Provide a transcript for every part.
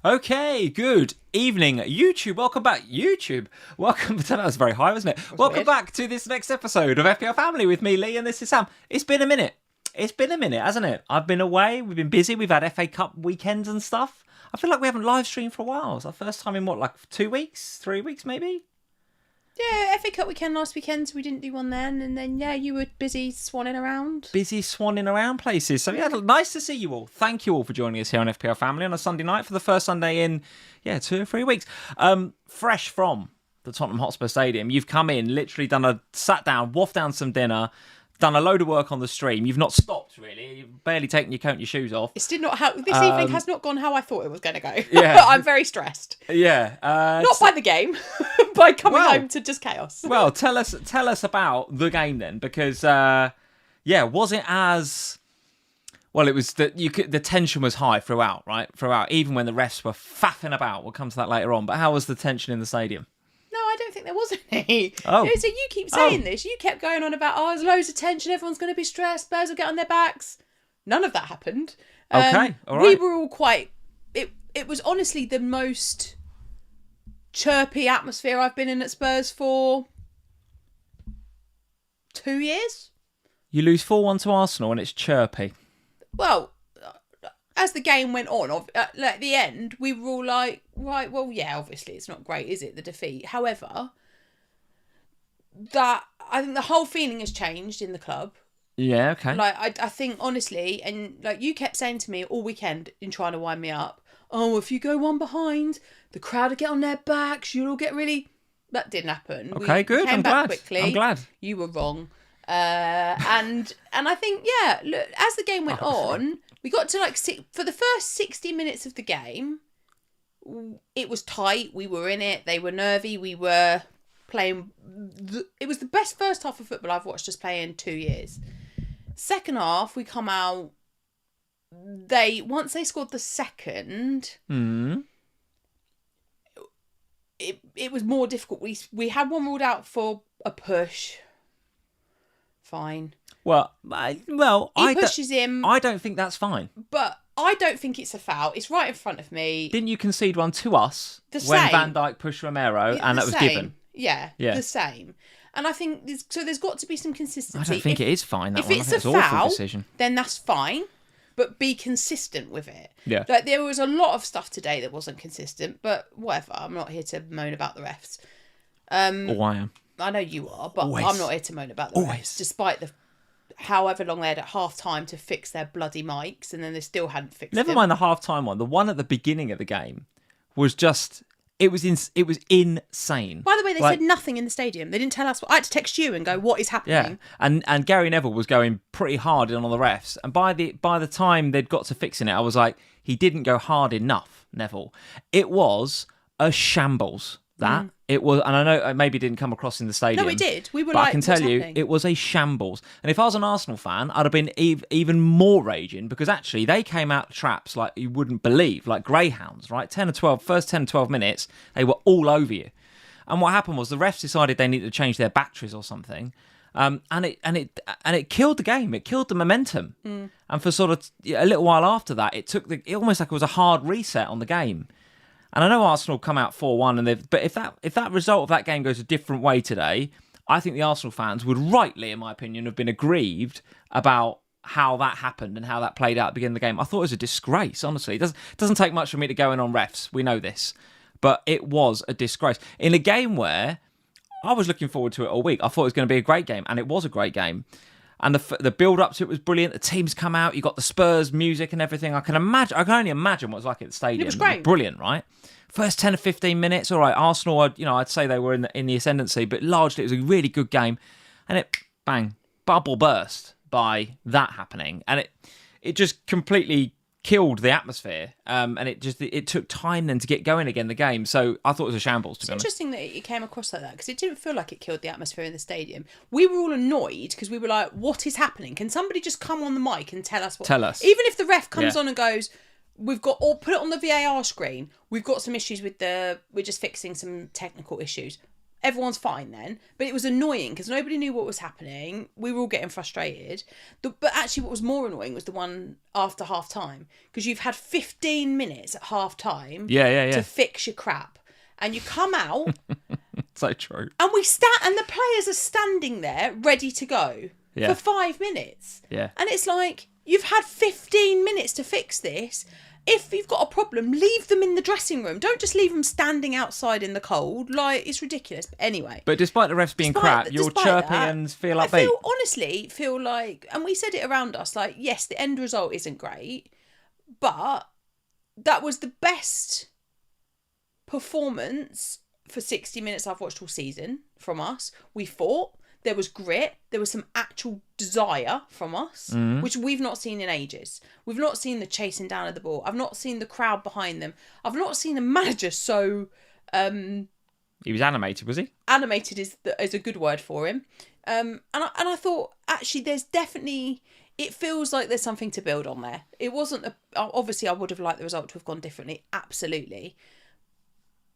Okay, good evening, YouTube. Welcome back, YouTube. Welcome. That was very high, wasn't it? Welcome back to this next episode of FPL Family with me, Lee, and this is Sam. It's been a minute. It's been a minute, hasn't it? I've been away. We've been busy. We've had FA Cup weekends and stuff. I feel like we haven't live streamed for a while. It's our first time in what, like 2 weeks, 3 weeks, maybe? Yeah, FA Cup weekend last weekend, so we didn't do one then. And then, yeah, you were busy swanning around. Busy swanning around places. So, yeah, nice to see you all. Thank you all for joining us here on FPL Family on a Sunday night for the first Sunday in, 2 or 3 weeks. Fresh from the Tottenham Hotspur Stadium. You've come in, literally sat down, waffed down some dinner, done a load of work on the stream. You've not stopped, really. You've barely taken your coat and your shoes off. This evening has not gone how I thought it was going to go. Yeah. I'm very stressed. Yeah. Not by the game, by coming home to just chaos. Well, tell us about the game then, because was it as well? It was that the tension was high throughout, right? Throughout, even when the refs were faffing about. We'll come to that later on. But how was the tension in the stadium? No, I don't think there was any. Oh. So you keep saying this. You kept going on about, there's loads of tension, everyone's going to be stressed, Spurs will get on their backs. None of that happened. Okay, all right. We were all quite... It was honestly the most chirpy atmosphere I've been in at Spurs for 2 years. You lose 4-1 to Arsenal and it's chirpy. Well, as the game went on, at the end, we were all like, right, well, yeah, obviously it's not great, is it, the defeat? However, I think the whole feeling has changed in the club. Yeah, okay. Like, I think, honestly, and like you kept saying to me all weekend in trying to wind me up, oh, if you go one behind, the crowd will get on their backs, you'll all get really... That didn't happen. Okay, good. I'm glad. Quickly. I'm glad. You were wrong. And I think, yeah, look, as the game went on... We got to for the first 60 minutes of the game, it was tight. We were in it. They were nervy. We were playing. It was the best first half of football I've watched us play in 2 years. Second half, we come out. Once they scored the second, it was more difficult. We had one ruled out for a push. Fine. Well, he pushes him. I don't think that's fine. But I don't think it's a foul. It's right in front of me. Didn't you concede one to us when Van Dijk pushed Romero and that was given? Yeah, the same. And I think there's got to be some consistency. I don't think it is fine. If it's a foul, then that's fine. But be consistent with it. Yeah. Like there was a lot of stuff today that wasn't consistent, but whatever. I'm not here to moan about the refs. I am. I know you are, but Always. I'm not here to moan about the refs, despite however long they had at half time to fix their bloody mics, and then they still hadn't fixed Never mind the half time one. The one at the beginning of the game was just it was insane. By the way, they said nothing in the stadium. They didn't tell us. I had to text you and go, "What is happening?" Yeah, and Gary Neville was going pretty hard in on the refs, and by the time they'd got to fixing it, I was like, he didn't go hard enough, Neville. It was a shambles. It was, and I know it maybe didn't come across in the stadium. No, it did. We were but like, I can tell you, happening? it was a shambles. And if I was an Arsenal fan, I'd have been even more raging because actually they came out traps like you wouldn't believe, like greyhounds, right? First 10 or 12 minutes, they were all over you. And what happened was the refs decided they needed to change their batteries or something. And it killed the game. It killed the momentum. And for sort of a little while after that, it almost like it was a hard reset on the game. And I know Arsenal come out 4-1, but if that result of that game goes a different way today, I think the Arsenal fans would rightly, in my opinion, have been aggrieved about how that happened and how that played out at the beginning of the game. I thought it was a disgrace, honestly. It doesn't take much for me to go in on refs. We know this. But it was a disgrace. In a game where I was looking forward to it all week. I thought it was going to be a great game, and it was a great game. And the build-up to it was brilliant. The teams come out. You got the Spurs music and everything. I can only imagine what it was like at the stadium. It was great. Brilliant, right? First 10 or 15 minutes, all right. Arsenal, I'd say they were in the ascendancy, but largely it was a really good game. And it, bang, bubble burst by that happening. And it just completely killed the atmosphere. And it took time then to get going again, the game. So I thought it was a shambles, to be honest. It's interesting that it came across like that because it didn't feel like it killed the atmosphere in the stadium. We were all annoyed because we were like, what is happening? Can somebody just come on the mic and tell us what... Tell us. Even if the ref comes on and goes... or put it on the VAR screen. We've got some issues we're just fixing some technical issues. everyone's fine then. But it was annoying because nobody knew what was happening. We were all getting frustrated. But actually what was more annoying was the one after half time, because you've had 15 minutes at half time to fix your crap. And you come out. So true. And and the players are standing there ready to go for 5 minutes. Yeah. And it's like, you've had 15 minutes to fix this. If you've got a problem, leave them in the dressing room. Don't just leave them standing outside in the cold. Like, it's ridiculous. But anyway. But despite the refs being crap, you're chirpy and feel upbeat. Honestly feel like, and we said it around us, like, yes, the end result isn't great, but that was the best performance for 60 minutes I've watched all season from us. We fought. There was grit. There was some actual desire from us, which we've not seen in ages. We've not seen the chasing down of the ball. I've not seen the crowd behind them. I've not seen a manager so... he was animated, was he? Animated is a good word for him. And I thought, actually, there's definitely... It feels like there's something to build on there. It wasn't... Obviously, I would have liked the result to have gone differently. Absolutely.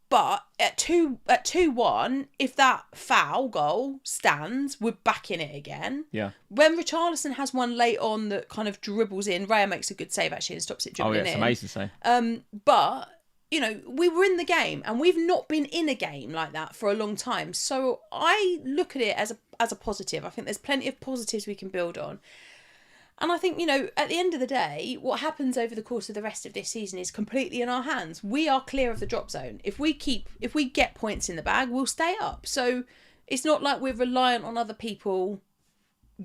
But at 2-1, if that foul goal stands, we're back in it again. Yeah. When Richarlison has one late on that kind of dribbles in, Raya makes a good save actually and stops it dribbling in. Oh, yeah, it's amazing save. But, you know, we were in the game and we've not been in a game like that for a long time. So I look at it as a positive. I think there's plenty of positives we can build on. And I think, you know, at the end of the day, what happens over the course of the rest of this season is completely in our hands. We are clear of the drop zone. If we get points in the bag, we'll stay up. So it's not like we're reliant on other people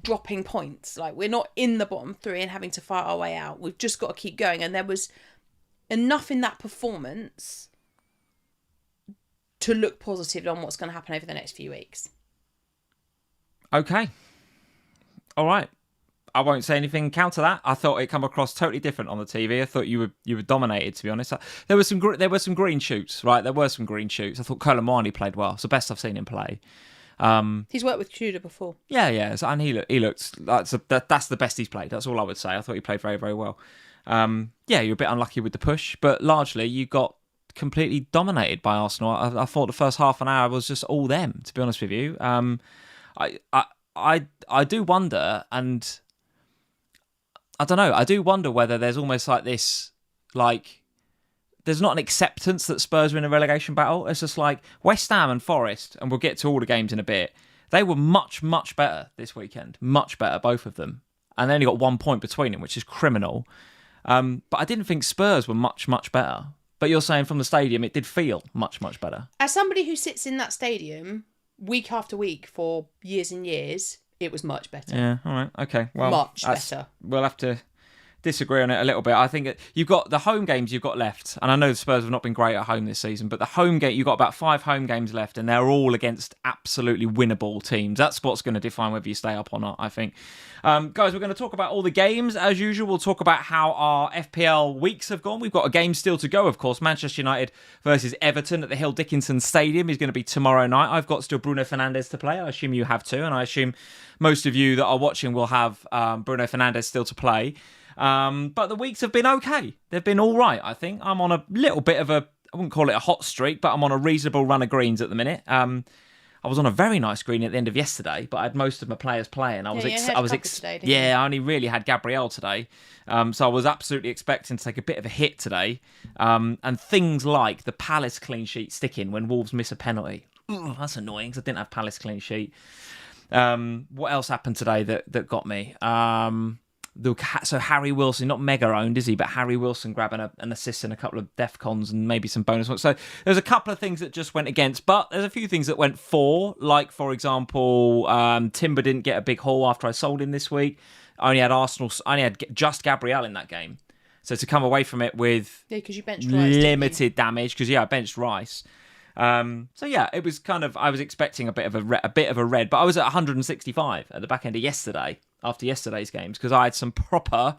dropping points. Like, we're not in the bottom three and having to fight our way out. We've just got to keep going. And there was enough in that performance to look positive on what's going to happen over the next few weeks. Okay. All right. I won't say anything counter that. I thought it come across totally different on the TV. I thought you were dominated, to be honest. There were some green shoots, right? There were some green shoots. I thought Colomani played well. It's the best I've seen him play. He's worked with Tudor before. Yeah, and he looked that's the best he's played. That's all I would say. I thought he played very, very well. You're a bit unlucky with the push, but largely you got completely dominated by Arsenal. I thought the first half an hour was just all them, to be honest with you. I do wonder, and I don't know. I do wonder whether there's almost like this, like, there's not an acceptance that Spurs are in a relegation battle. It's just like West Ham and Forest, and we'll get to all the games in a bit. They were much, much better this weekend. Much better, both of them. And they only got 1 point between them, which is criminal. But I didn't think Spurs were much, much better. But you're saying from the stadium, it did feel much, much better. As somebody who sits in that stadium week after week for years and years, it was much better. Yeah, all right, okay. Well, much better. We'll have to disagree on it a little bit. I think you've got the home games you've got left, and I know the Spurs have not been great at home this season, but the home game, you've got about 5 home games left, and they're all against absolutely winnable teams. That's what's going to define whether you stay up or not, I think. Guys, we're going to talk about all the games. As usual, we'll talk about how our FPL weeks have gone. We've got a game still to go, of course. Manchester United versus Everton at the Hill Dickinson Stadium is going to be tomorrow night. I've got still Bruno Fernandes to play. I assume you have too, and I assume most of you that are watching will have Bruno Fernandes still to play. But the weeks have been okay. They've been all right, I think. I'm on a little bit of I wouldn't call it a hot streak, but I'm on a reasonable run of greens at the minute. I was on a very nice green at the end of yesterday, but I had most of my players playing. I only really had Gabriel today. So I was absolutely expecting to take a bit of a hit today. And things like the Palace clean sheet sticking when Wolves miss a penalty. Ooh, that's annoying because I didn't have Palace clean sheet. What else happened today that got me? So Harry Wilson, not mega owned, is he? But Harry Wilson grabbing an assist and a couple of DEFCONs and maybe some bonus ones. So there's a couple of things that just went against, but there's a few things that went for. Like, for example, Timber didn't get a big haul after I sold him this week. I only had just Gabriel in that game. So to come away from it with because you benched Rice, limited damage, because I benched Rice. It was kind of, I was expecting a bit of a red, but I was at 165 at the back end of yesterday, after yesterday's games, because I had some proper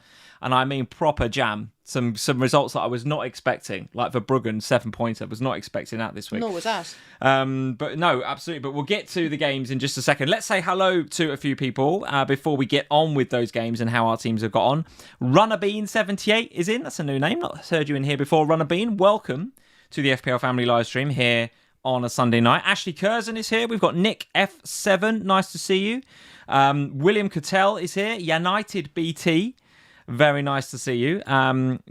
jam, some results that I was not expecting, like for Bruggen 7-pointer, was not expecting that this week. Nor was that. But no, absolutely. But we'll get to the games in just a second. Let's say hello to a few people before we get on with those games and how our teams have got on. Runnerbean78 is in. That's a new name. Not heard you in here before. Runnerbean, welcome to the FPL Family live stream here on a Sunday night. Ashley Curzon is here. We've got Nick F7. Nice to see you. William Cattell is here. United BT. Very nice to see you.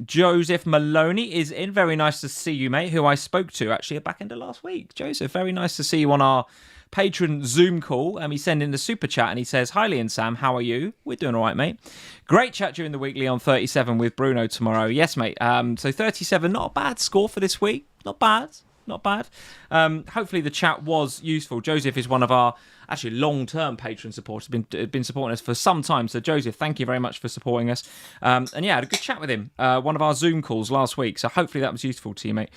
Joseph Maloney is in. Very nice to see you, mate, who I spoke to actually back into last week. Joseph, very nice to see you on our patron Zoom call. He sent in the super chat and he says, "Hi Lee and Sam, how are you?" We're doing all right, mate. Great chat during the weekly on 37 with Bruno tomorrow. Yes, mate. So 37, not a bad score for this week. Not bad. Hopefully the chat was useful. Joseph is one of our actually long-term patron supporters. Been supporting us for some time. So Joseph, thank you very much for supporting us. And yeah, I had a good chat with him. One of our Zoom calls last week. So hopefully that was useful to you, mate.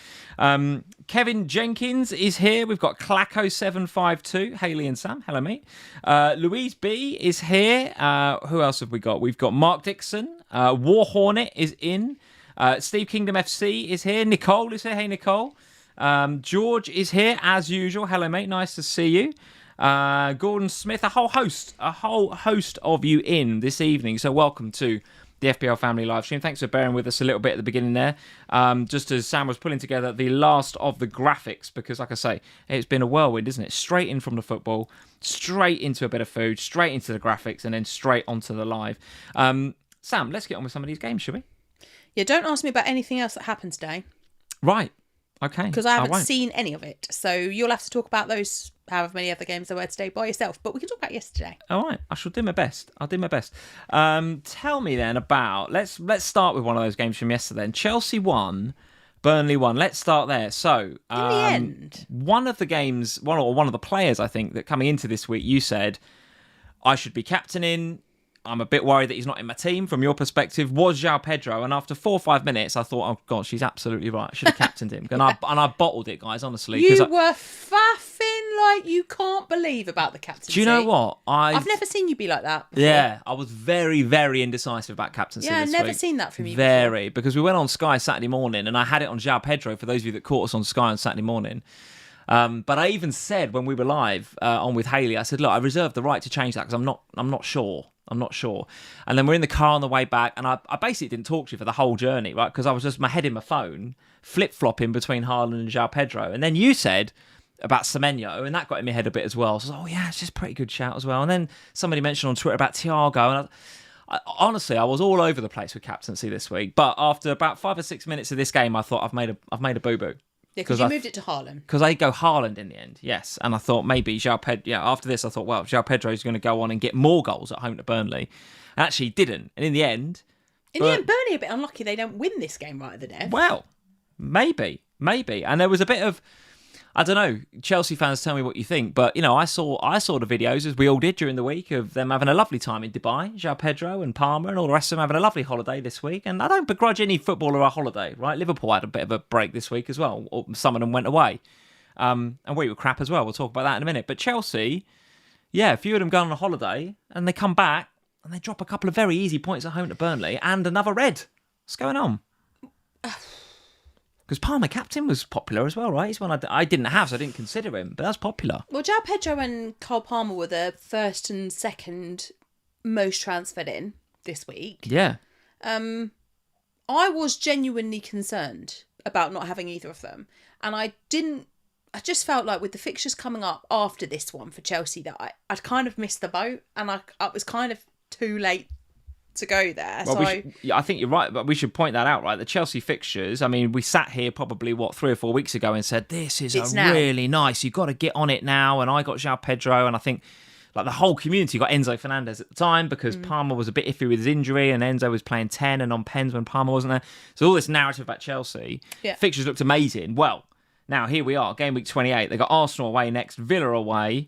Kevin Jenkins is here. We've got Clacko752. Haley and Sam. Hello, mate. Louise B is here. Who else have we got? We've got Mark Dixon. War Hornet is in. Steve Kingdom FC is here. Nicole is here. Hey, Nicole. George is here as usual. Hello, mate. Nice to see you. Gordon Smith, a whole host of you in this evening. So welcome to the FPL Family live stream. Thanks for bearing with us a little bit at the beginning there. Just as Sam was pulling together the last of the graphics, because like I say, it's been a whirlwind, isn't it? Straight in from the football, straight into a bit of food, straight into the graphics, and then straight onto the live. Sam, let's get on with some of these games, shall we? Yeah, don't ask me about anything else that happened today. Right. Okay. Because I haven't seen any of it. So you'll have to talk about those, however many other games there were today by yourself. But we can talk about yesterday. All right. I shall do my best. I'll do my best. Tell me then about, let's start with one of those games from yesterday. And Chelsea won, Burnley won. Let's start there. So, in the end, one of the games, one of the players, I think, that coming into this week, you said, I should be captaining. I'm a bit worried that he's not in my team from your perspective, was João Pedro. And after 4 or 5 minutes, I thought, oh, God, she's absolutely right. I should have captained him. And I bottled it, guys, honestly. You were faffing like you can't believe about the captaincy. Do you know what? I've never seen you be like that before. Yeah, I was very, very indecisive about captaincy this week. Yeah, I've never seen that from you before. Because we went on Sky Saturday morning, and I had it on João Pedro, for those of you that caught us on Sky on Saturday morning. But I even said when we were live on with Haley, I said, look, I reserve the right to change that because I'm not sure. And then we're in the car on the way back, and I basically didn't talk to you for the whole journey, right? Because I was just my head in my phone, flip-flopping between Haaland and João Pedro. And then you said about Semenyo, and that got in my head a bit as well. So I was like, oh yeah, it's just a pretty good shout as well. And then somebody mentioned on Twitter about Thiago, and honestly, I was all over the place with captaincy this week. But after about 5 or 6 minutes of this game, I thought I've made a boo-boo. Yeah, because you moved it to Haaland. Because I go Haaland in the end, yes. And I thought maybe João Pedro... Yeah, after this, I thought, well, João Pedro is going to go on and get more goals at home to Burnley. And actually, he didn't. And in the end... Burnley are a bit unlucky they don't win this game right at the death. Well, maybe. And there was a bit of... I don't know, Chelsea fans, tell me what you think. But, you know, I saw the videos, as we all did during the week, of them having a lovely time in Dubai, João Pedro and Palmer and all the rest of them having a lovely holiday this week. And I don't begrudge any footballer a holiday, right? Liverpool had a bit of a break this week as well. Some of them went away. And we were crap as well. We'll talk about that in a minute. But Chelsea, yeah, a few of them go on a holiday and they come back and they drop a couple of very easy points at home to Burnley and another red. What's going on? Because Palmer captain was popular as well, right? He's one I didn't have, so I didn't consider him, but that's popular. Well, João Pedro and Cole Palmer were the first and second most transferred in this week. Yeah. I was genuinely concerned about not having either of them. And I just felt like with the fixtures coming up after this one for Chelsea that I'd kind of missed the boat and I was kind of too late to go there. Well, I think you're right, but we should point that out, right? The Chelsea fixtures, I mean, we sat here probably, 3 or 4 weeks ago and said, this is really nice. You've got to get on it now. And I got João Pedro, and I think like the whole community got Enzo Fernandez at the time because Palmer was a bit iffy with his injury and Enzo was playing 10 and on pens when Palmer wasn't there. So all this narrative about Chelsea, fixtures looked amazing. Well, now here we are, game week 28. They got Arsenal away next, Villa away,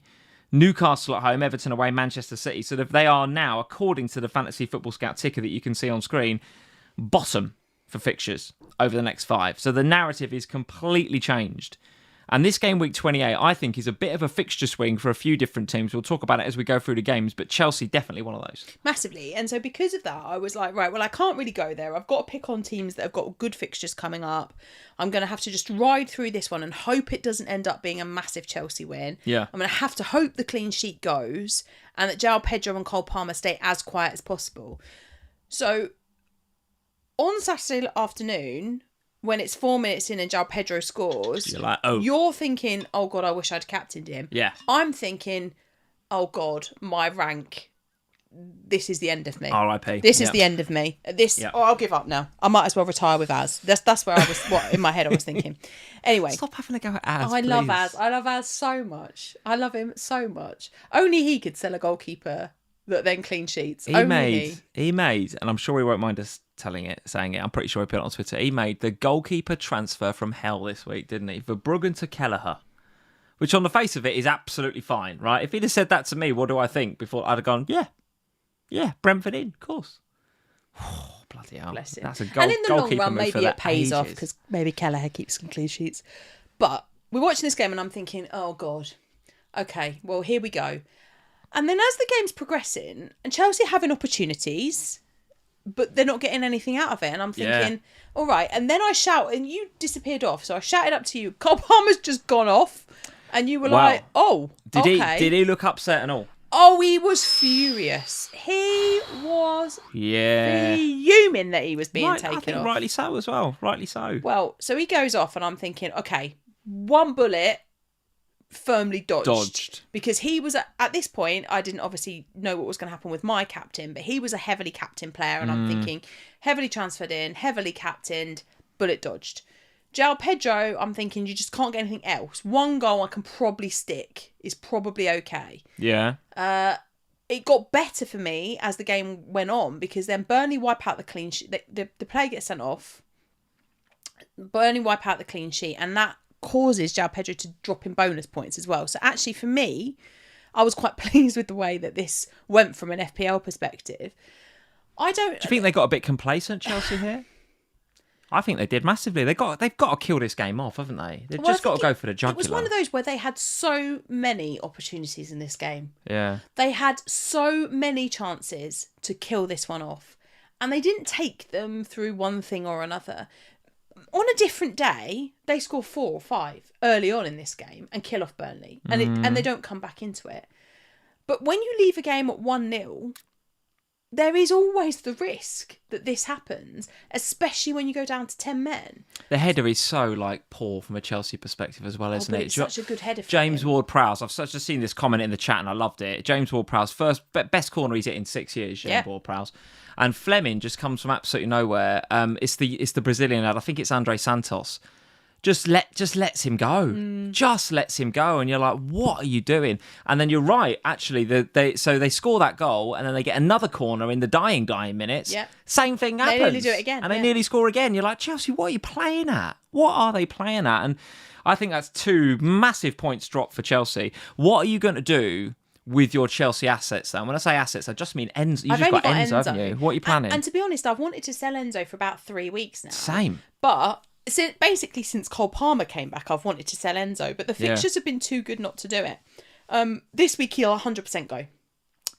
Newcastle at home, Everton away, Manchester City. So they are now, according to the Fantasy Football Scout ticker that you can see on screen, bottom for fixtures over the next 5. So the narrative is completely changed. And this game week 28, I think, is a bit of a fixture swing for a few different teams. We'll talk about it as we go through the games, but Chelsea definitely one of those. Massively. And so because of that, I was like, right, well, I can't really go there. I've got to pick on teams that have got good fixtures coming up. I'm going to have to just ride through this one and hope it doesn't end up being a massive Chelsea win. Yeah. I'm going to have to hope the clean sheet goes and that João Pedro and Cole Palmer stay as quiet as possible. So on Saturday afternoon, when it's 4 minutes in and João Pedro scores, You're like, oh. You're thinking, oh God, I wish I'd captained him. Yeah. I'm thinking, oh God, my rank. This is the end of me. R.I.P. This is the end of me. I'll give up now. I might as well retire with Az. That's where I was. What in my head I was thinking. Anyway, Stop having to go at Az. I love Az. I love Az so much. I love him so much. Only he could sell a goalkeeper that then clean sheets. He made, and I'm sure he won't mind us saying it. I'm pretty sure he put it on Twitter. He made the goalkeeper transfer from hell this week, didn't he? Verbruggen to Kelleher. Which on the face of it is absolutely fine, right? If he'd have said that to me, what do I think? Before I'd have gone, yeah, Brentford in, of course. Oh, bloody hell. Bless him. That's a goal, and in the long run, maybe it pays ages. off because maybe Kelleher keeps some clean sheets. But we're watching this game and I'm thinking, oh God, okay, well, here we go. And then as the game's progressing and Chelsea having opportunities, but they're not getting anything out of it. And I'm thinking, all right. And then I shout and you disappeared off. So I shouted up to you, Cole Palmer's just gone off. And you were like, oh, okay. Did he look upset and all? Oh, he was furious. He was fuming that he was being taken off. I think rightly so as well. Rightly so. Well, so he goes off and I'm thinking, okay, one bullet firmly dodged. Because he was, at this point, I didn't obviously know what was going to happen with my captain, but he was a heavily captained player and I'm thinking, heavily transferred in, heavily captained, bullet dodged. João Pedro, I'm thinking you just can't get anything else. One goal I can probably stick is probably okay. Yeah. It got better for me as the game went on because then Burnley wipe out the clean sheet. The player gets sent off. Burnley wipe out the clean sheet and that causes João Pedro to drop in bonus points as well. So actually for me, I was quite pleased with the way that this went from an FPL perspective. Do you think they got a bit complacent, Chelsea, here? I think they did massively. They've got to kill this game off, haven't they? They've just got to go for the jugular. It was one of those where they had so many opportunities in this game. Yeah. They had so many chances to kill this one off. And they didn't take them through one thing or another. On a different day, they score 4 or 5 early on in this game and kill off Burnley. And they don't come back into it. But when you leave a game at 1-0... there is always the risk that this happens, especially when you go down to 10 men. The header is so poor from a Chelsea perspective as well, isn't it? It's such a good header for James him. Ward-Prowse. I've just seen this comment in the chat and I loved it. James Ward-Prowse, best corner he's hit in 6 years. James Ward-Prowse, and Fleming just comes from absolutely nowhere. It's the Brazilian lad. I think it's Andre Santos. Just lets him go. Just lets him go. And you're like, what are you doing? And then you're right, actually. They score that goal and then they get another corner in the dying minutes. Yep. Same thing happens. They nearly do it again. And they nearly score again. You're like, Chelsea, what are you playing at? What are they playing at? And I think that's 2 massive points dropped for Chelsea. What are you going to do with your Chelsea assets, though? When I say assets, I just mean Enzo. You've just got Enzo, haven't you? What are you planning? And to be honest, I've wanted to sell Enzo for about 3 weeks now. Same. But... basically, since Cole Palmer came back, I've wanted to sell Enzo, but the fixtures have been too good not to do it. This week, he'll 100% go.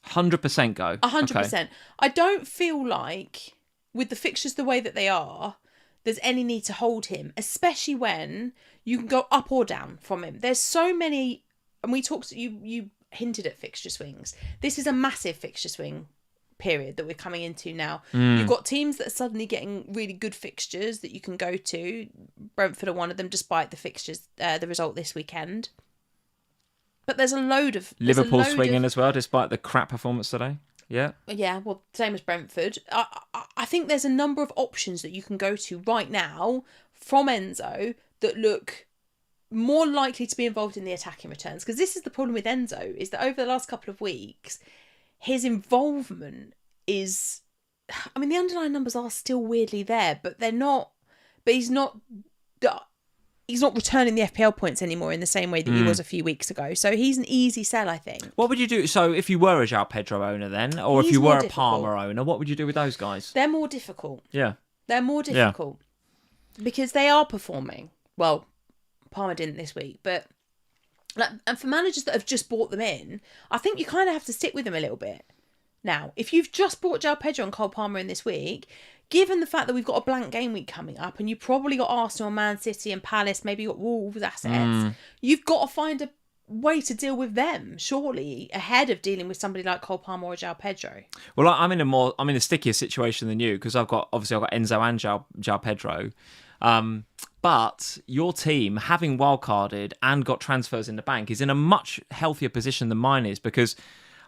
100% go? 100%. Okay. I don't feel like, with the fixtures the way that they are, there's any need to hold him, especially when you can go up or down from him. There's so many, and we talked, you hinted at fixture swings. This is a massive fixture swing period that we're coming into now. You've got teams that are suddenly getting really good fixtures that you can go to. Brentford are one of them, despite the fixtures, the result this weekend. But there's a load of Liverpool swinging as well, despite the crap performance today. Yeah. Yeah, well, same as Brentford. I think there's a number of options that you can go to right now from Enzo that look more likely to be involved in the attacking returns. Because this is the problem with Enzo, is that over the last couple of weeks, his involvement is... I mean, the underlying numbers are still weirdly there, but they're not... But he's not returning the FPL points anymore in the same way that he was a few weeks ago. So he's an easy sell, I think. What would you do? So if you were a João Pedro owner then, or if you were a Palmer owner, what would you do with those guys? They're more difficult. Yeah. They're more difficult. Yeah. Because they are performing. Well, Palmer didn't this week, but... And for managers that have just bought them in, I think you kind of have to stick with them a little bit. Now, if you've just bought João Pedro and Cole Palmer in this week, given the fact that we've got a blank game week coming up and you probably got Arsenal, Man City and Palace, maybe you got Wolves assets, you've got to find a way to deal with them, surely, ahead of dealing with somebody like Cole Palmer or João Pedro. Well, I'm in a stickier situation than you because I've got Enzo and João Pedro. But your team, having wildcarded and got transfers in the bank, is in a much healthier position than mine is, because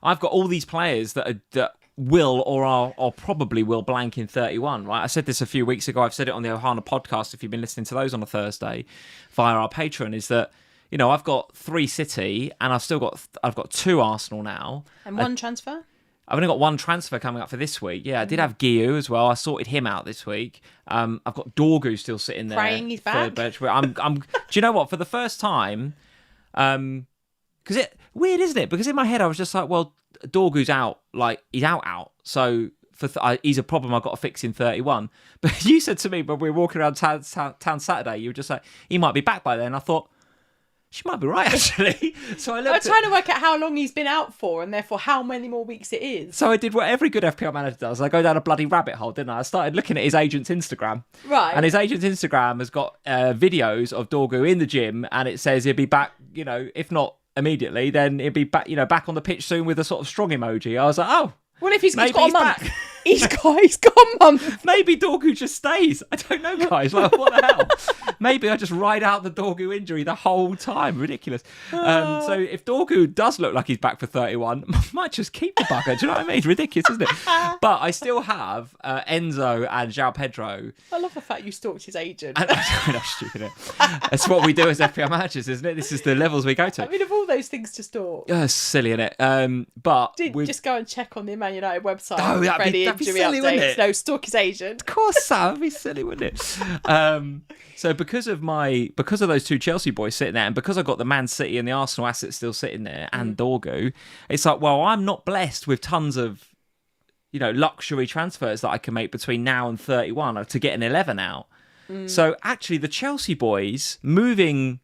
I've got all these players that will or probably will blank in 31, right? I said this a few weeks ago. I've said it on the Ohana podcast, if you've been listening to those on a Thursday via our Patreon, is that, you know, I've got 3 City and I've got 2 Arsenal now. And 1 transfer? I've only got 1 transfer coming up for this week. Yeah, I did have Guiu as well. I sorted him out this week. I've got Dorgu still sitting there. Praying he's back. Bench. Do you know what? For the first time, because weird, isn't it? Because in my head I was just like, well, Dorgu's out. Like, he's out. So he's a problem I've got to fix in 31. But you said to me when we were walking around town Saturday, you were just like, he might be back by then. I thought, she might be right, actually. So I was trying to work out how long he's been out for, and therefore how many more weeks it is. So I did what every good FPL manager does. I go down a bloody rabbit hole, didn't I? I started looking at his agent's Instagram. Right. And his agent's Instagram has got videos of Dorgu in the gym, and it says he'll be back, you know, if not immediately, then he'll be back, you know, back on the pitch soon with a sort of strong emoji. I was like, oh. Well, if he's got a month. Back. He's got a month. Maybe Dorgu just stays. I don't know, guys. Like, what the hell? Maybe I just ride out the Dorgu injury the whole time. Ridiculous. So if Dorgu does look like he's back for 31, I might just keep the bugger. Do you know what I mean? It's ridiculous, isn't it? But I still have Enzo and João Pedro. I love the fact you stalked his agent. I know, stupid. Isn't it? That's what we do as FPL managers, isn't it? This is the levels we go to. I mean, of all those things to stalk. It's silly, isn't it? But just go and check on the Man United website. Oh, that'd be silly, wouldn't it? No, stalk his agent. Of course, that would be silly, wouldn't it? So because of those 2 Chelsea boys sitting there, and because I've got the Man City and the Arsenal assets still sitting there, and Dorgu, it's like, well, I'm not blessed with tons of, you know, luxury transfers that I can make between now and 31 to get an 11 out. So actually, the Chelsea boys moving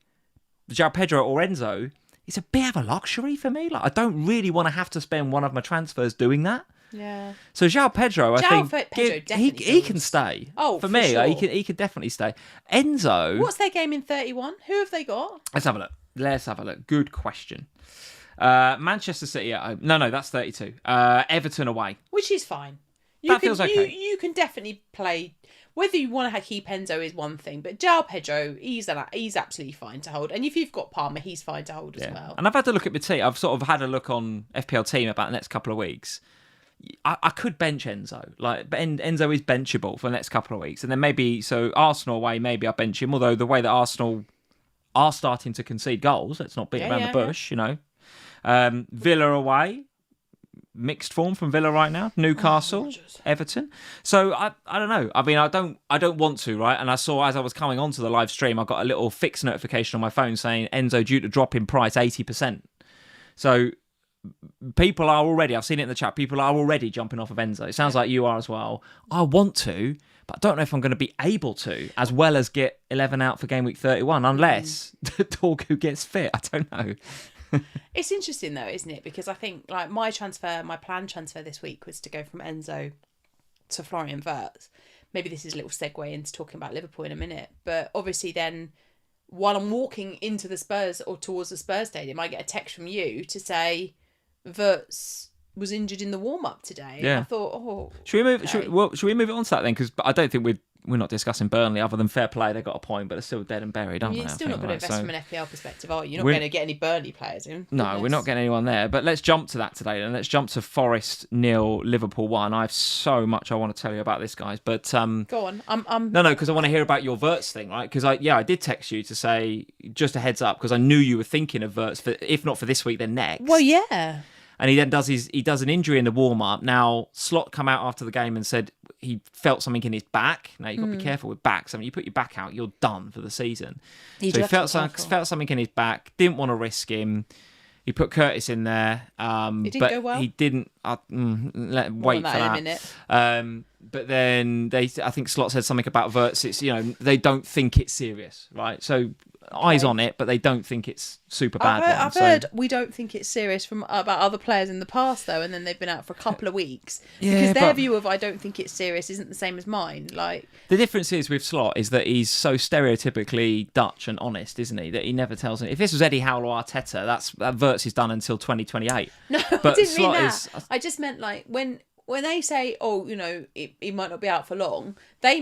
João Pedro or Enzo is a bit of a luxury for me. Like, I don't really want to have to spend one of my transfers doing that. Yeah. So João Pedro, I think he can stay. Oh, for me, sure. he can definitely stay. Enzo, what's their game in 31? Who have they got? Let's have a look. Good question. Manchester City at home. No, that's 32. Everton away, which is fine. Feels okay. You can definitely play. Whether you want to keep Enzo is one thing, but João Pedro, he's absolutely fine to hold. And if you've got Palmer, he's fine to hold as well. And I've had to look at my team. I've sort of had a look on FPL team about the next couple of weeks. I could bench Enzo. Like, Enzo is benchable for the next couple of weeks. And then maybe, so Arsenal away, maybe I bench him. Although the way that Arsenal are starting to concede goals, let's not beat around the bush, you know. Villa away, mixed form from Villa right now. Newcastle, Everton. So I don't know. I mean, I don't want to, right? And I saw as I was coming onto the live stream, I got a little fix notification on my phone saying Enzo due to drop in price 80%. So people are already, I've seen it in the chat, people are already jumping off of Enzo. It sounds like you are as well. I want to, but I don't know if I'm going to be able to, as well as get 11 out for game week 31, unless Dorgu gets fit. I don't know. It's interesting though, isn't it? Because I think like my planned transfer this week was to go from Enzo to Florian Wirtz. Maybe this is a little segue into talking about Liverpool in a minute, but obviously then while I'm walking into the Spurs or towards the Spurs stadium, I get a text from you to say Wirtz was injured in the warm-up today. Yeah. I thought, should we move it on to that then? Because I don't think we're not discussing Burnley other than fair play. They got a point, but they're still dead and buried, aren't they? You're still not going to invest from an FPL perspective, are you? You're not We're- going to get any Burnley players in. No, we're not getting anyone there. But let's jump to that today then. Let's jump to Forest 0, Liverpool 1. I have so much I want to tell you about this, guys. But go on. No, because I want to hear about your Wirtz thing, right? Because I did text you to say just a heads up because I knew you were thinking of Wirtz for, if not for this week, then next. Well, yeah. And he then does an injury in the warm-up. Now, Slot come out after the game and said he felt something in his back. Now, you've got to be careful with backs. I mean, you put your back out, you're done for the season. So he felt something in his back, didn't want to risk him. He put Curtis in there. It didn't but go well? He didn't. Wait for that. In a minute. But then I think Slot said something about Wirtz. It's, they don't think it's serious, right? So eyes on it, but they don't think it's super bad. I've heard we don't think it's serious from about other players in the past though, and then they've been out for a couple of weeks because their view of I don't think it's serious isn't the same as mine. Like the difference is with Slot is that he's so stereotypically Dutch and honest, isn't he? That he never tells. If this was Eddie Howe or Arteta, that Wirtz is done until 2028. No, but I didn't mean Slot that. I just meant like when when they say, oh, he might not be out for long, they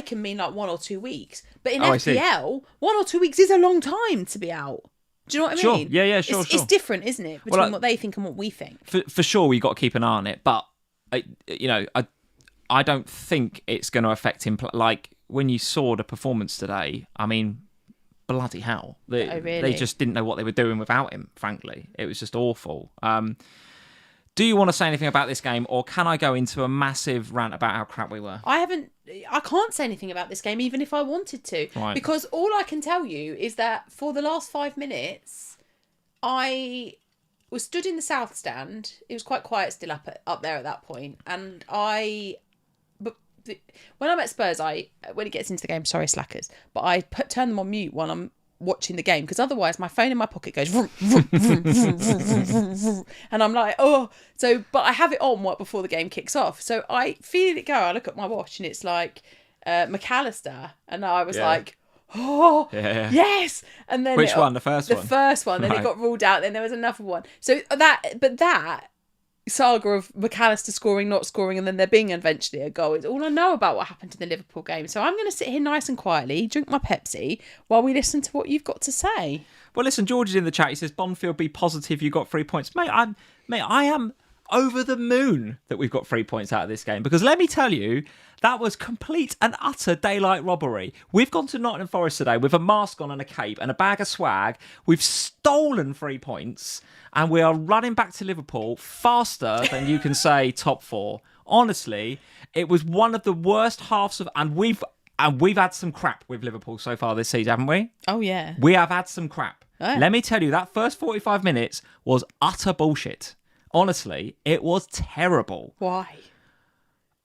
can mean like 1 or 2 weeks. But in FPL, 1 or 2 weeks is a long time to be out. Do you know what I mean? Yeah, sure. It's different, isn't it, between what they think and what we think? For sure, we got to keep an eye on it. But I don't think it's going to affect him. Like when you saw the performance today, I mean, bloody hell, they just didn't know what they were doing without him. Frankly, it was just awful. Do you want to say anything about this game, or can I go into a massive rant about how crap we were? I can't say anything about this game, even if I wanted to, right. Because all I can tell you is that for the last 5 minutes, I was stood in the south stand. It was quite quiet still up there at that point, and when I'm at Spurs, when it gets into the game, sorry slackers, but I turn them on mute while I'm watching the game, because otherwise my phone in my pocket goes vroom, vroom, vroom, vroom, vroom, vroom, vroom, and I'm like, oh. So, but I have it on right before the game kicks off. So I feel it go. I look at my watch and it's like McAllister, and I was like, oh, yes. And then which one? The first one. The first one. Then it got ruled out. Then there was another one. So that saga of McAllister scoring, not scoring, and then there being eventually a goal is all I know about what happened in the Liverpool game. So I'm going to sit here nice and quietly, drink my Pepsi, while we listen to what you've got to say. Well, listen, George is in the chat. He says, Bonfield, be positive, you got 3 points. Mate, I am over the moon that we've got 3 points out of this game, because let me tell you, that was complete and utter daylight robbery. We've gone to Nottingham Forest today with a mask on and a cape and a bag of swag. We've stolen 3 points, and we are running back to Liverpool faster than you can say top 4. Honestly, it was one of the worst halves of, and we've had some crap with Liverpool so far this season, haven't we? Oh yeah, we have had some crap. Oh. Let me tell you, that first 45 minutes was utter bullshit. Honestly, it was terrible. Why?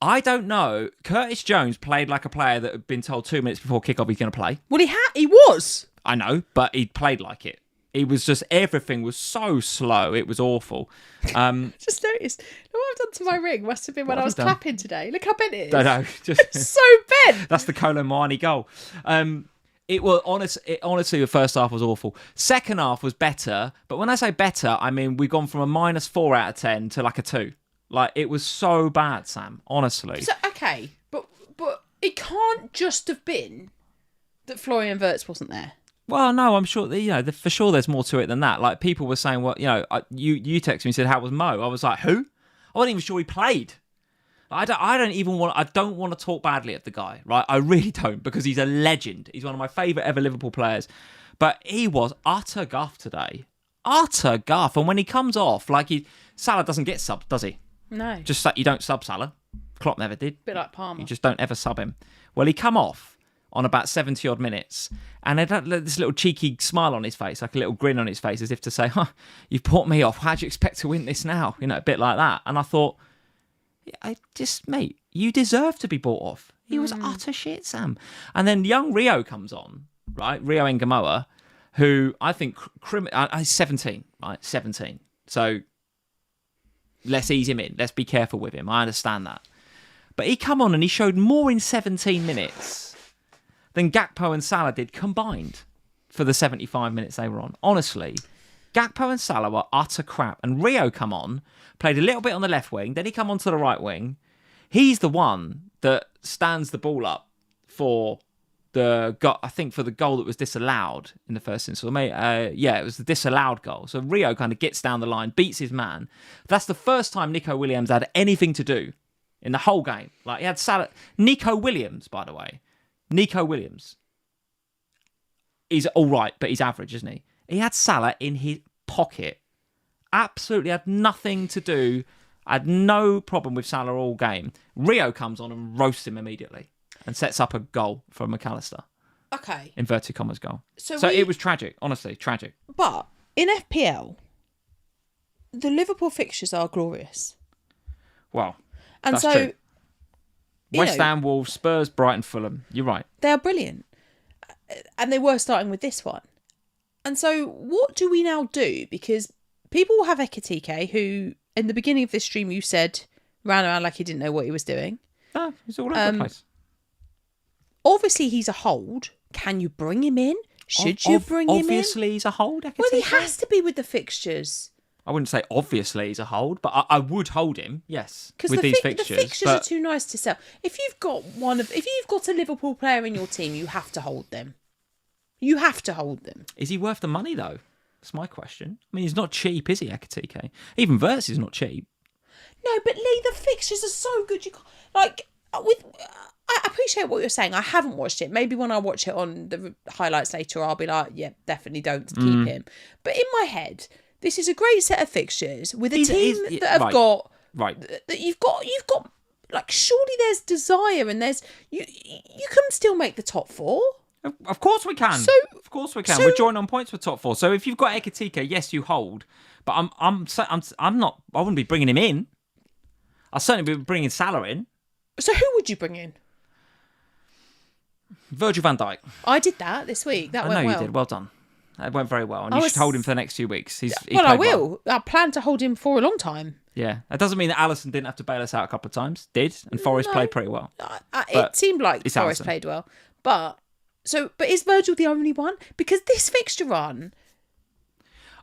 I don't know. Curtis Jones played like a player that had been told 2 minutes before kickoff he's going to play. Well, he was. I know, but he played like it. It was just, everything was so slow. It was awful. Just noticed. What I've done to my ring must have been when I was clapping today. Look how bent it is. I know. It's so bent. That's the Kolo Muani goal. It was honestly, the first half was awful. Second half was better, but when I say better, I mean we've gone from a -4 out of 10 to like a 2. Like, it was so bad, Sam. Honestly. So okay, but it can't just have been that Florian Wirtz wasn't there. Well, no, I'm sure for sure there's more to it than that. Like, people were saying, well, you texted me and said, how was Mo? I was like, who? I wasn't even sure he played. I don't want to talk badly of the guy, right? I really don't, because he's a legend. He's one of my favourite ever Liverpool players. But he was utter guff today. Utter guff. And when he comes off, Salah doesn't get subbed, does he? No. Just you don't sub Salah. Klopp never did. Bit like Palmer. You just don't ever sub him. Well, he come off on about 70 odd minutes, and he had this little cheeky smile on his face, like a little grin on his face, as if to say, you've brought me off. How do you expect to win this now? A bit like that. And I thought, mate, you deserve to be bought off. He was utter shit, Sam. And then young Rio comes on, right? Rio Ngamoa, who I think, he's 17, right? 17. So let's ease him in. Let's be careful with him. I understand that. But he come on and he showed more in 17 minutes than Gakpo and Salah did combined for the 75 minutes they were on. Honestly, Gakpo and Salah were utter crap. And Rio come on, played a little bit on the left wing, then he come on to the right wing. He's the one that stands the ball up for the goal that was disallowed in the first instance. It was the disallowed goal. So Rio kind of gets down the line, beats his man. That's the first time Nico Williams had anything to do in the whole game. Like, he had Salah. Nico Williams, by the way. Nico Williams. He's all right, but he's average, isn't he? He had Salah in his pocket. Absolutely had nothing to do. I had no problem with Salah all game. Rio comes on and roasts him immediately and sets up a goal for McAllister. Okay. Inverted commas goal. So it was tragic, honestly, tragic. But in FPL, the Liverpool fixtures are glorious. Well, and that's so true. West Ham, Wolves, Spurs, Brighton, Fulham. You're right. They are brilliant. And they were starting with this one. And so what do we now do? Because people will have Ekitike, who in the beginning of this stream you said ran around like he didn't know what he was doing. No, he's all over the place. Obviously, he's a hold. Can you bring him in? Should you bring him in? Obviously, he's a hold, Ekitike. Well, he has to be with the fixtures. I wouldn't say obviously he's a hold, but I would hold him, yes, with these fixtures. The fixtures are too nice to sell. If you've got a Liverpool player in your team, you have to hold them. You have to hold them. Is he worth the money, though? That's my question. I mean, he's not cheap, is he, Ekitike? Even Verts is not cheap. No, but Lee, the fixtures are so good. You can't, like, I appreciate what you're saying. I haven't watched it. Maybe when I watch it on the highlights later, I'll be like, yeah, definitely don't keep him. But in my head, this is a great set of fixtures with a team that have got... Right. That you've got... Like, surely there's desire and there's... You can still make the top 4. Of course we can. Of course we can. We're joined on points with top 4. So if you've got Ekitike, yes, you hold. But I'm not... I wouldn't be bringing him in. I'll certainly be bringing Salah in. So who would you bring in? Virgil van Dijk. I did that this week. That went well. I know you did. Well done. It went very well. And you should hold him for the next few weeks. I will. I plan to hold him for a long time. Yeah. That doesn't mean that Alisson didn't have to bail us out a couple of times. Did. And Forest played pretty well. It seemed like Forest played well. But is Virgil the only one? Because this fixture run...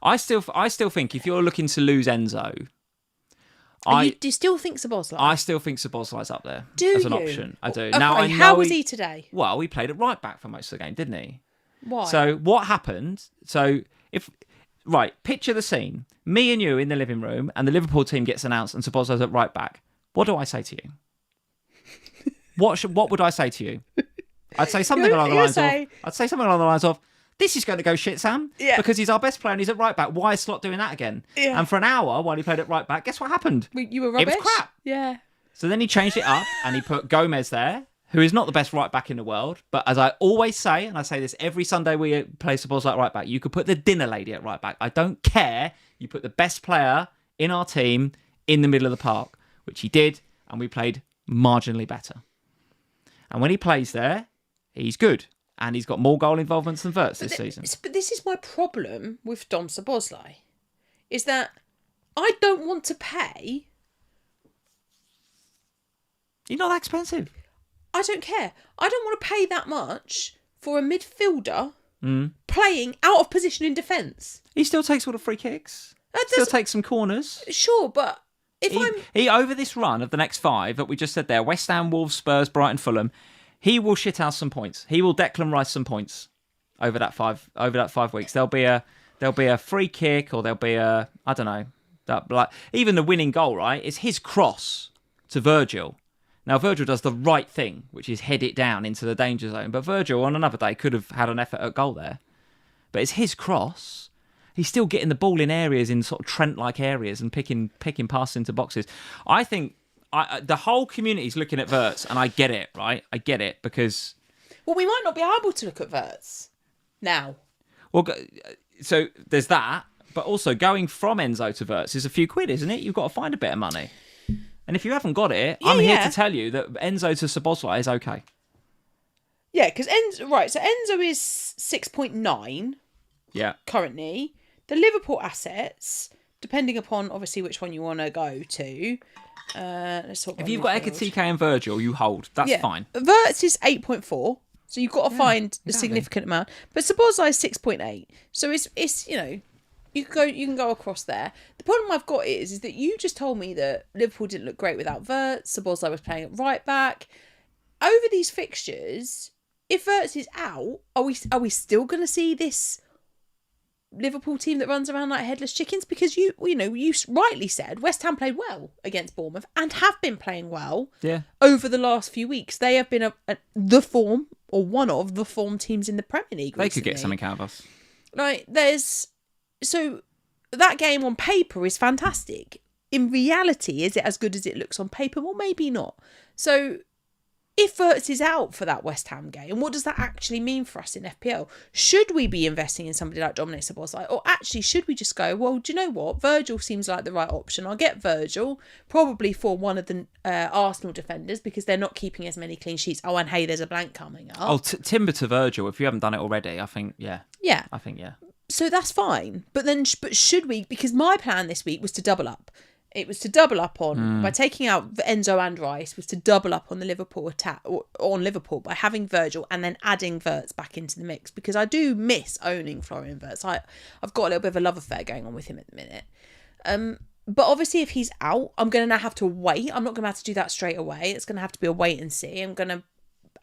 I still think if you're looking to lose Enzo... do you still think Szoboszlai? I still think Szoboszlai's up there as an option. I do. Okay, now, how was he today? Well, he played at right back for most of the game, didn't he? Why? So what happened? Picture the scene. Me and you in the living room, and the Liverpool team gets announced, and Szoboszlai's at right back. What do I say to you? What would I say to you? I'd say something along the lines of, this is going to go shit, Sam. Yeah. Because he's our best player and he's at right back. Why is Slot doing that again? Yeah. And for an hour while he played at right back, guess what happened? You were rubbish. It was crap. Yeah. So then he changed it up and he put Gomez there, who is not the best right back in the world. But as I always say, and I say this every Sunday we play Szoboszlai at right back, you could put the dinner lady at right back. I don't care. You put the best player in our team in the middle of the park, which he did, and we played marginally better. And when he plays there, he's good. And he's got more goal involvements than Verts this season. But this is my problem with Dom Szoboszlai, is that I don't want to pay. He's not that expensive. I don't care. I don't want to pay that much for a midfielder playing out of position in defence. He still takes all the free kicks. Still takes some corners. Sure, but he over this run of the next 5 that we just said there, West Ham, Wolves, Spurs, Brighton, Fulham, he will shit out some points. He will Declan Rice some points over that 5 weeks. There'll be a free kick, or there'll be a, I don't know, even the winning goal, right? It's his cross to Virgil. Now Virgil does the right thing, which is head it down into the danger zone. But Virgil on another day could have had an effort at goal there. But it's his cross. He's still getting the ball in areas, in sort of Trent-like areas, and picking passes into boxes. I think the whole community's looking at Verts, and I get it, right? I get it, because... Well, we might not be able to look at Verts now. Well, so there's that, but also going from Enzo to Verts is a few quid, isn't it? You've got to find a bit of money. And if you haven't got it, I'm here to tell you that Enzo to Szoboszlai is okay. Yeah, because Enzo is 6.9 currently. The Liverpool assets, depending upon obviously which one you want to go to... let's talk about if you've got Ekitike and Virgil, you hold. That's fine. Verts is 8.4, so you've got to find a significant amount. But Szoboszlai is 6.8, so it's you can go across there. The problem I've got is that you just told me that Liverpool didn't look great without Verts. Szoboszlai was playing at right back. Over these fixtures, if Verts is out, are we still going to see this Liverpool team that runs around like headless chickens? Because you rightly said West Ham played well against Bournemouth and have been playing well over the last few weeks. They have been the form, or one of the form teams in the Premier League recently. They could get something out of us. So that game on paper is fantastic. In reality, is it as good as it looks on paper? Well, maybe not. So if Verts is out for that West Ham game, what does that actually mean for us in FPL? Should we be investing in somebody like Dominic Szoboszlai? Or actually, should we just go, well, do you know what? Virgil seems like the right option. I'll get Virgil, probably for one of the Arsenal defenders, because they're not keeping as many clean sheets. Oh, and hey, there's a blank coming up. Oh, timber to Virgil, if you haven't done it already, I think, yeah. Yeah. I think, yeah. So that's fine. But should we? Because my plan this week was to double up. It was to double up on, by taking out Enzo and Rice, was to double up on the Liverpool attack, or on Liverpool, by having Virgil and then adding Verts back into the mix, because I do miss owning Florian Verts. I've got a little bit of a love affair going on with him at the minute. But obviously, if he's out, I'm going to now have to wait. I'm not going to have to do that straight away. It's going to have to be a wait and see. I'm going to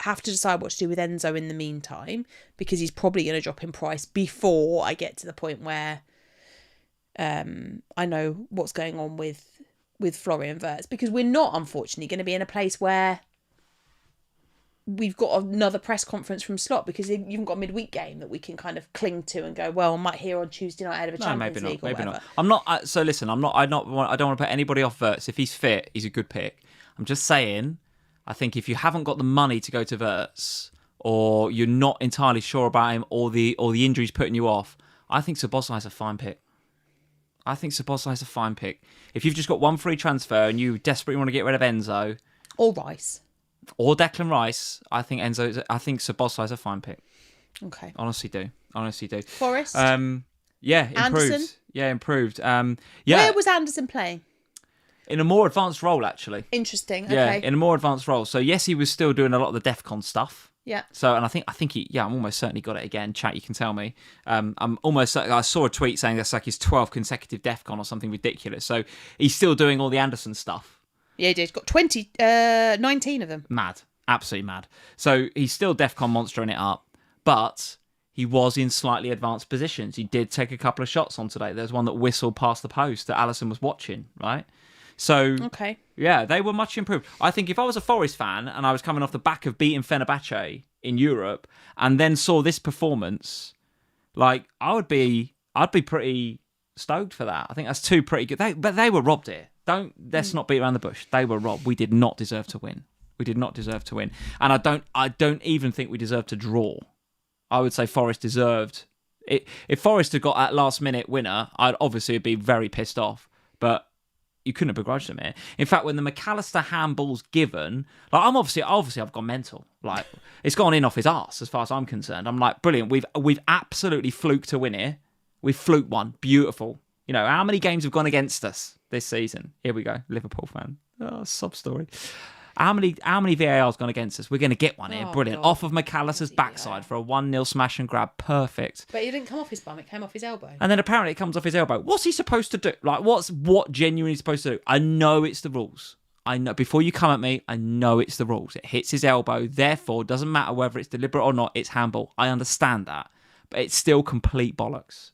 have to decide what to do with Enzo in the meantime, because he's probably going to drop in price before I get to the point where I know what's going on with Florian Wirtz, because we're not, unfortunately, going to be in a place where we've got another press conference from Slot, because you haven't got a midweek game that we can kind of cling to and go, well, I might hear on Tuesday night ahead of a Champions League or whatever. I'm not. So listen, I don't want to put anybody off Wirtz. If he's fit, he's a good pick. I'm just saying, I think if you haven't got the money to go to Wirtz, or you're not entirely sure about him, or the injury's putting you off, I think Szoboszlai is a fine pick. If you've just got one free transfer and you desperately want to get rid of Enzo or Rice or Declan Rice, I think Szoboszlai is a fine pick. Okay. Honestly do. Forest? Yeah, improved. Anderson? Yeah, improved. Where was Anderson playing? In a more advanced role, actually. Interesting. Okay. Yeah, in a more advanced role. So yes, he was still doing a lot of the DEFCON stuff. Yeah. So, and I think he, I'm almost certainly got it again. Chat, you can tell me. I'm almost, I saw a tweet saying that's like his 12th consecutive DEFCON or something ridiculous. So he's still doing all the Anderson stuff. Yeah, he did. Got 19 of them. Mad. Absolutely mad. So he's still DEFCON monstering it up, but he was in slightly advanced positions. He did take a couple of shots on today. There's one that whistled past the post that Alisson was watching, right? So, okay. Yeah, they were much improved. I think if I was a Forest fan and I was coming off the back of beating Fenerbahce in Europe and then saw this performance, like, I'd be pretty stoked for that. I think that's two pretty good. But they were robbed here. Let's not beat around the bush. They were robbed. We did not deserve to win. And I don't even think we deserved to draw. I would say Forest deserved it. If Forest had got that last minute winner, I'd obviously be very pissed off. But you couldn't have begrudged them here. In fact, when the McAllister handball's given, like, I'm obviously I've gone mental. Like, it's gone in off his arse as far as I'm concerned. I'm like, brilliant. We've absolutely fluked to win here. We've fluked one. Beautiful. You know, how many games have gone against us this season? Here we go, Liverpool fan. Oh, sob story. How many VAR's gone against us? We're going to get one here. Brilliant. God. Off of McAllister's backside for a 1-0 smash and grab. Perfect. But it didn't come off his bum. It came off his elbow. And then apparently it comes off his elbow. What's he supposed to do? Like, what genuinely supposed to do? I know it's the rules. I know. Before you come at me, I know it's the rules. It hits his elbow. Therefore, it doesn't matter whether it's deliberate or not. It's handball. I understand that. But it's still complete bollocks.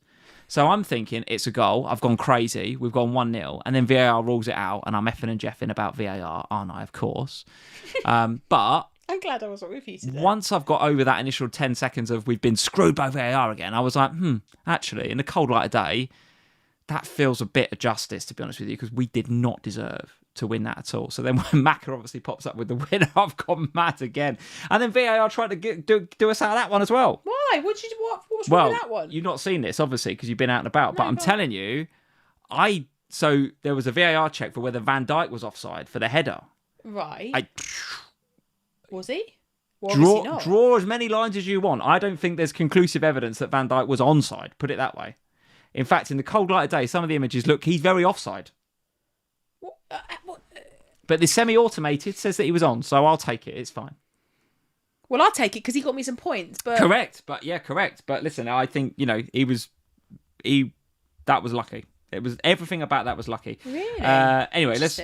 So I'm thinking it's a goal. I've gone crazy. We've gone 1-0. And then VAR rules it out. And I'm effing and jeffing about VAR, aren't I? Of course. But I'm glad I wasn't with you today. Once I've got over that initial 10 seconds of we've been screwed by VAR again, I was like, actually, in the cold light of day, that feels a bit of justice, to be honest with you, because we did not deserve to win that at all. So then when Maka obviously pops up with the winner, I've gone mad again. And then VAR tried to do us out of that one as well. Why? What's wrong with that one? You've not seen this, obviously, because you've been out and about. But I'm telling you, so there was a VAR check for whether Van Dijk was offside for the header. Right. Was he? Well, draw as many lines as you want. I don't think there's conclusive evidence that Van Dijk was onside, put it that way. In fact, in the cold light of day, some of the images look, he's very offside. What? But the semi-automated says that he was on, so I'll take it. It's fine. Well, I'll take it because he got me some points. But correct. But listen, I think, that was lucky. It was everything about that was lucky. Really? Anyway, let's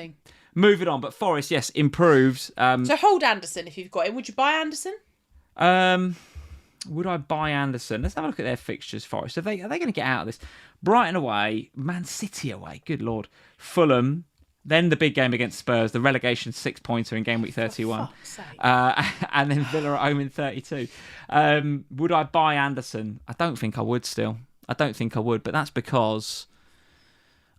move it on. But Forest, yes, improved. So hold Anderson if you've got him. Would you buy Anderson? Would I buy Anderson? Let's have a look at their fixtures, Forest. Are they going to get out of this? Brighton away, Man City away, good Lord. Fulham, then the big game against Spurs, the relegation 6-pointer in game week 31. And then Villa at home in 32. Would I buy Anderson? I don't think I would still. But that's because,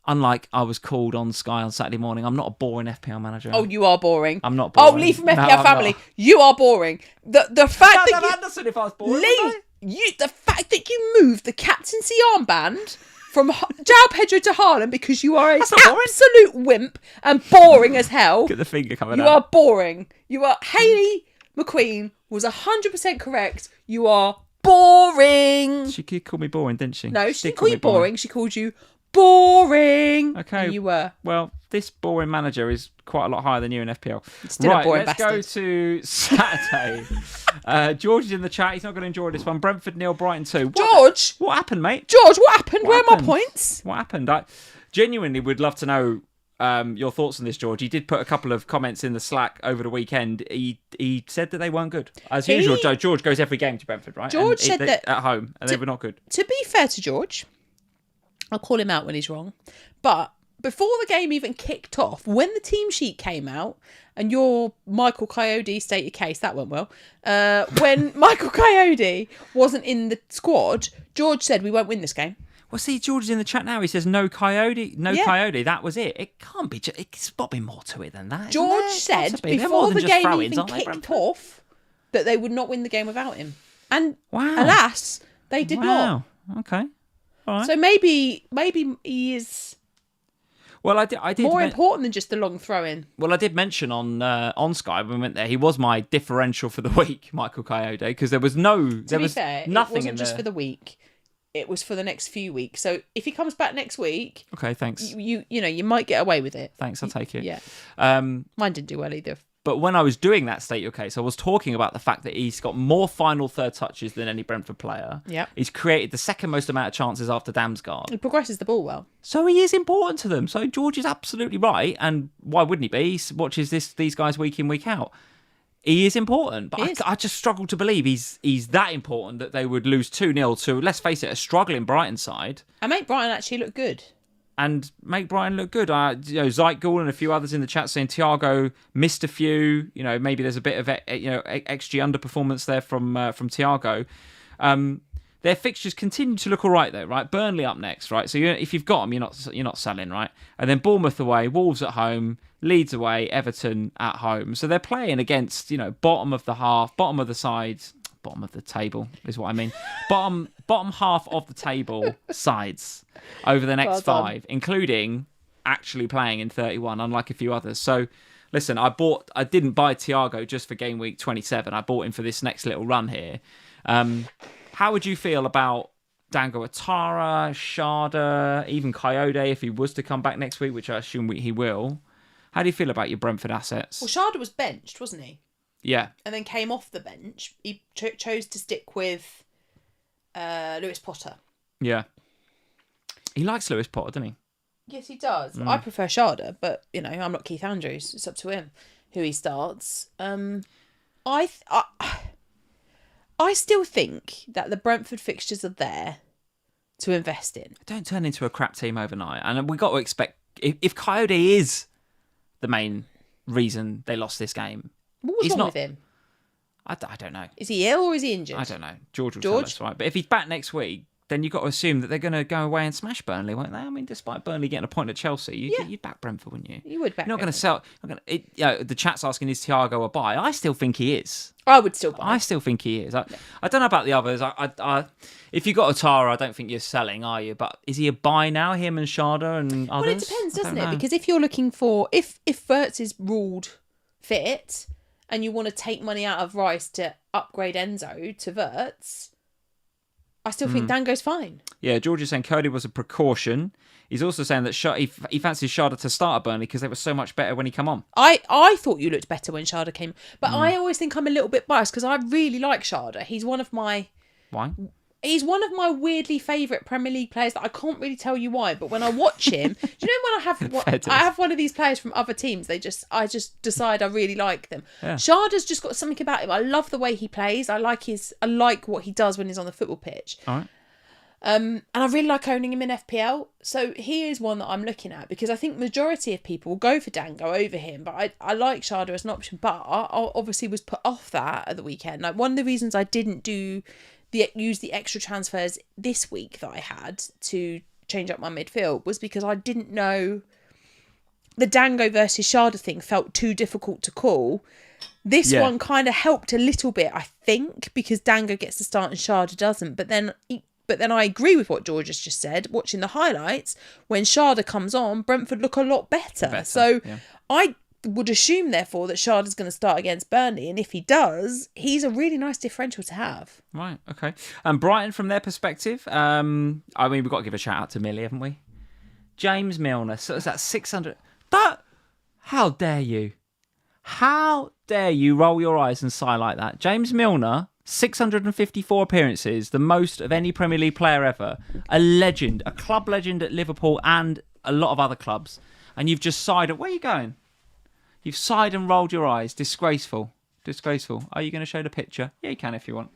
unlike I was called on Sky on Saturday morning, I'm not a boring FPL manager. Oh, you are boring. I'm not boring. Oh, leave from FPL family. You are boring. The fact that you... Anderson if I was boring. The fact that you moved the captaincy armband from João Pedro to Haaland because you are an absolute wimp and boring as hell. Get the finger coming out. You are boring. You are... Hayley McQueen was 100% correct. You are boring. She called me boring, didn't she? No, she didn't call you boring. She called you boring. Okay. And you were. Well, this boring manager is quite a lot higher than you in FPL. Still a boring let's bastard. Go to Saturday. George is in the chat. He's not going to enjoy this one. Brentford 0, Brighton 2. George! What happened, mate? George, what happened? Where are my points? What happened? genuinely would love to know your thoughts on this, George. He did put a couple of comments in the Slack over the weekend. He said that they weren't good. As usual, George goes every game to Brentford, right? George said that at home, and they were not good. To be fair to George, I'll call him out when he's wrong. But before the game even kicked off, when the team sheet came out, and your Michael Coyote stated case, that went well. When Michael Coyote wasn't in the squad, George said we won't win this game. Well, see, George is in the chat now. He says, no Coyote. That was it. It can't be. It's got to be more to it than that. George said before the game even kicked off that they would not win the game without him. And alas, they did not. Okay. All right. So maybe he is I did more important than just the long throw-in. Well, I did mention on Sky when we went there, he was my differential for the week, Michael Coyote, because there was nothing it wasn't in just there. For the week. It was for the next few weeks. So if he comes back next week, okay, thanks. You might get away with it. Thanks, I'll take it. Yeah. Mine didn't do well either. But when I was doing that state your case, I was talking about the fact that he's got more final third touches than any Brentford player. Yeah. He's created the second most amount of chances after Damsgaard. He progresses the ball well. So he is important to them. So George is absolutely right. And why wouldn't he be? He watches these guys week in, week out. He is important, but I just struggle to believe he's that important that they would lose 2-0 to, let's face it, a struggling Brighton side. And make Brighton actually look good. And make Brighton look good. Zeitgul and a few others in the chat saying Thiago missed a few. Maybe there's a bit of XG underperformance there from Thiago. Their fixtures continue to look all right though, right? Burnley up next, right? So if you've got them, you're not selling, right? And then Bournemouth away, Wolves at home, Leeds away, Everton at home. So they're playing against bottom of the half, bottom of the sides, bottom of the table is what I mean. bottom half of the table sides over the next 5, including actually playing in 31, unlike a few others. So listen, I didn't buy Thiago just for game week 27. I bought him for this next little run here. How would you feel about Dango Atara, Sharda, even Coyote if he was to come back next week, which I assume he will? How do you feel about your Brentford assets? Well, Sharda was benched, wasn't he? Yeah. And then came off the bench. He chose to stick with Lewis Potter. Yeah. He likes Lewis Potter, doesn't he? Yes, he does. I prefer Sharda, but, I'm not Keith Andrews. It's up to him who he starts. I still think that the Brentford fixtures are there to invest in. Don't turn into a crap team overnight. And we got to expect, if Coyote is the main reason they lost this game. What's wrong with him? I don't know. Is he ill or is he injured? I don't know. George will tell us, right? But if he's back next week, then you've got to assume that they're going to go away and smash Burnley, won't they? I mean, despite Burnley getting a point at Chelsea, you'd back Brentford, wouldn't you? You would back You're not going Brentford. to sell. The chat's asking, is Thiago a buy? I still think he is. I would still buy. I still think he is. I don't know about the others. If you got Atara, I don't think you're selling, are you? But is he a buy now, him and Sharda and others? Well, it depends, doesn't it? Because if you're looking for... If Wirtz is ruled fit and you want to take money out of Rice to upgrade Enzo to Wirtz... I still think Dango's fine. Yeah, George is saying Cody was a precaution. He's also saying that he fancies Sharda to start at Burnley because they were so much better when he came on. I thought you looked better when Sharda came. But I always think I'm a little bit biased because I really like Sharda. He's one of my... Why? He's one of my weirdly favourite Premier League players that I can't really tell you why. But when I watch him... do you know when I have one of these players from other teams, I just decide I really like them. Yeah. Sharda's just got something about him. I love the way he plays. I like what he does when he's on the football pitch. All right. And I really like owning him in FPL. So he is one that I'm looking at because I think majority of people will go for Dango over him. But I like Sharda as an option. But I obviously was put off that at the weekend. Like one of the reasons I didn't use the extra transfers this week that I had to change up my midfield was because I didn't know the Dango versus Sharda thing felt too difficult to call. This one kind of helped a little bit, I think, because Dango gets to start and Sharda doesn't. But then I agree with what George has just said. Watching the highlights, when Sharda comes on, Brentford look a lot better. So I would assume, therefore, that Sharda's going to start against Burnley. And if he does, he's a really nice differential to have. Right, okay. And Brighton, from their perspective, I mean, we've got to give a shout out to Millie, haven't we? James Milner. So is that 600? How dare you? How dare you roll your eyes and sigh like that? James Milner, 654 appearances, the most of any Premier League player ever. A legend, a club legend at Liverpool and a lot of other clubs, and you've just sighed. Where are you going? You've sighed and rolled your eyes. Disgraceful. Are you going to show the picture? Yeah, you can if you want.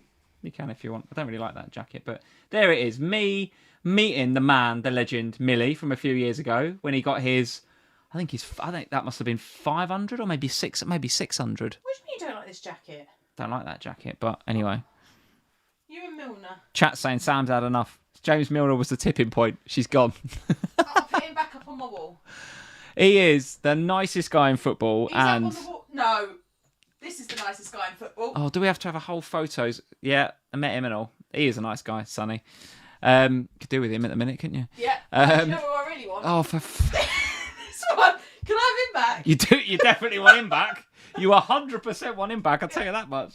I don't really like that jacket, but there it is. Me meeting the man, the legend, Millie, from a few years ago when he got his. I think that must have been 500 or maybe 600. What do you mean you don't like this jacket? Don't like that jacket, but anyway. You and Milner. Chat saying Sam's had enough. James Milner was the tipping point. She's gone. I'll put him back up on my wall. He is the nicest guy in football. He's up on the wall. No. This is the nicest guy in football. Oh, do we have to have a whole photos? Yeah, I met him and all. He is a nice guy, Sonny. Could do with him at the minute, couldn't you? Yeah. You know what I really want? Oh, This one. Can I have him back? You do. You definitely want him back. You 100% want him back. I'll tell you that much.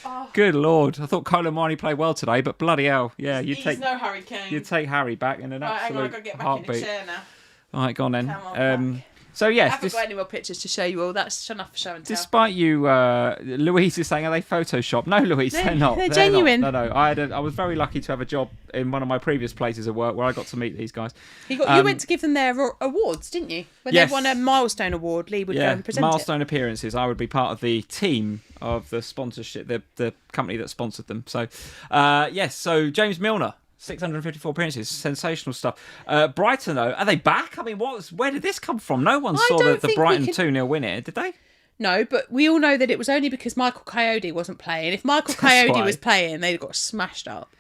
Oh. Good Lord. I thought Colomani played well today, but bloody hell. Yeah, He's no Harry Kane. You take Harry back in an right, absolute hang on, I've got to get back heartbeat. in the chair now. All right, go on then. Come on, so yes, I haven't got any more pictures to show you all. That's enough for show and tell. Despite you, Louise is saying, are they Photoshop? No, Louise, they're not. They're genuine. Not. No. I was very lucky to have a job in one of my previous places of work where I got to meet these guys. You went to give them their awards, didn't you? When yes. they won a milestone award, Lee would go and present milestone appearances. I would be part of the team of the sponsorship, the company that sponsored them. So, yes. So James Milner. 654 appearances, sensational stuff. Brighton, though, are they back? I mean, where did this come from? No one saw the Brighton 2-0 win here, did they? No, but we all know that it was only because Michael Coyote wasn't playing. If Michael Coyote was playing, they'd got smashed up.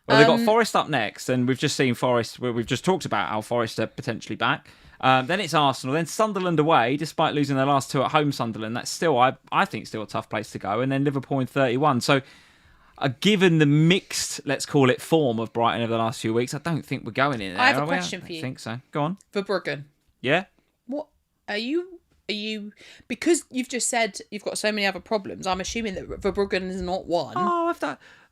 Well, they've got Forest up next, and we've just seen Forest. We've just talked about how Forest are potentially back. Then it's Arsenal, then Sunderland away, despite losing their last two at home. Sunderland, that's still, I think, still a tough place to go. And then Liverpool in 31. So, given the mixed, let's call it, form of Brighton over the last few weeks, I don't think we're going in there. I have a question for you. I think so. Go on. Verbruggen. Yeah? What are you... Because you've just said you've got so many other problems, I'm assuming that Verbruggen is not one. Oh,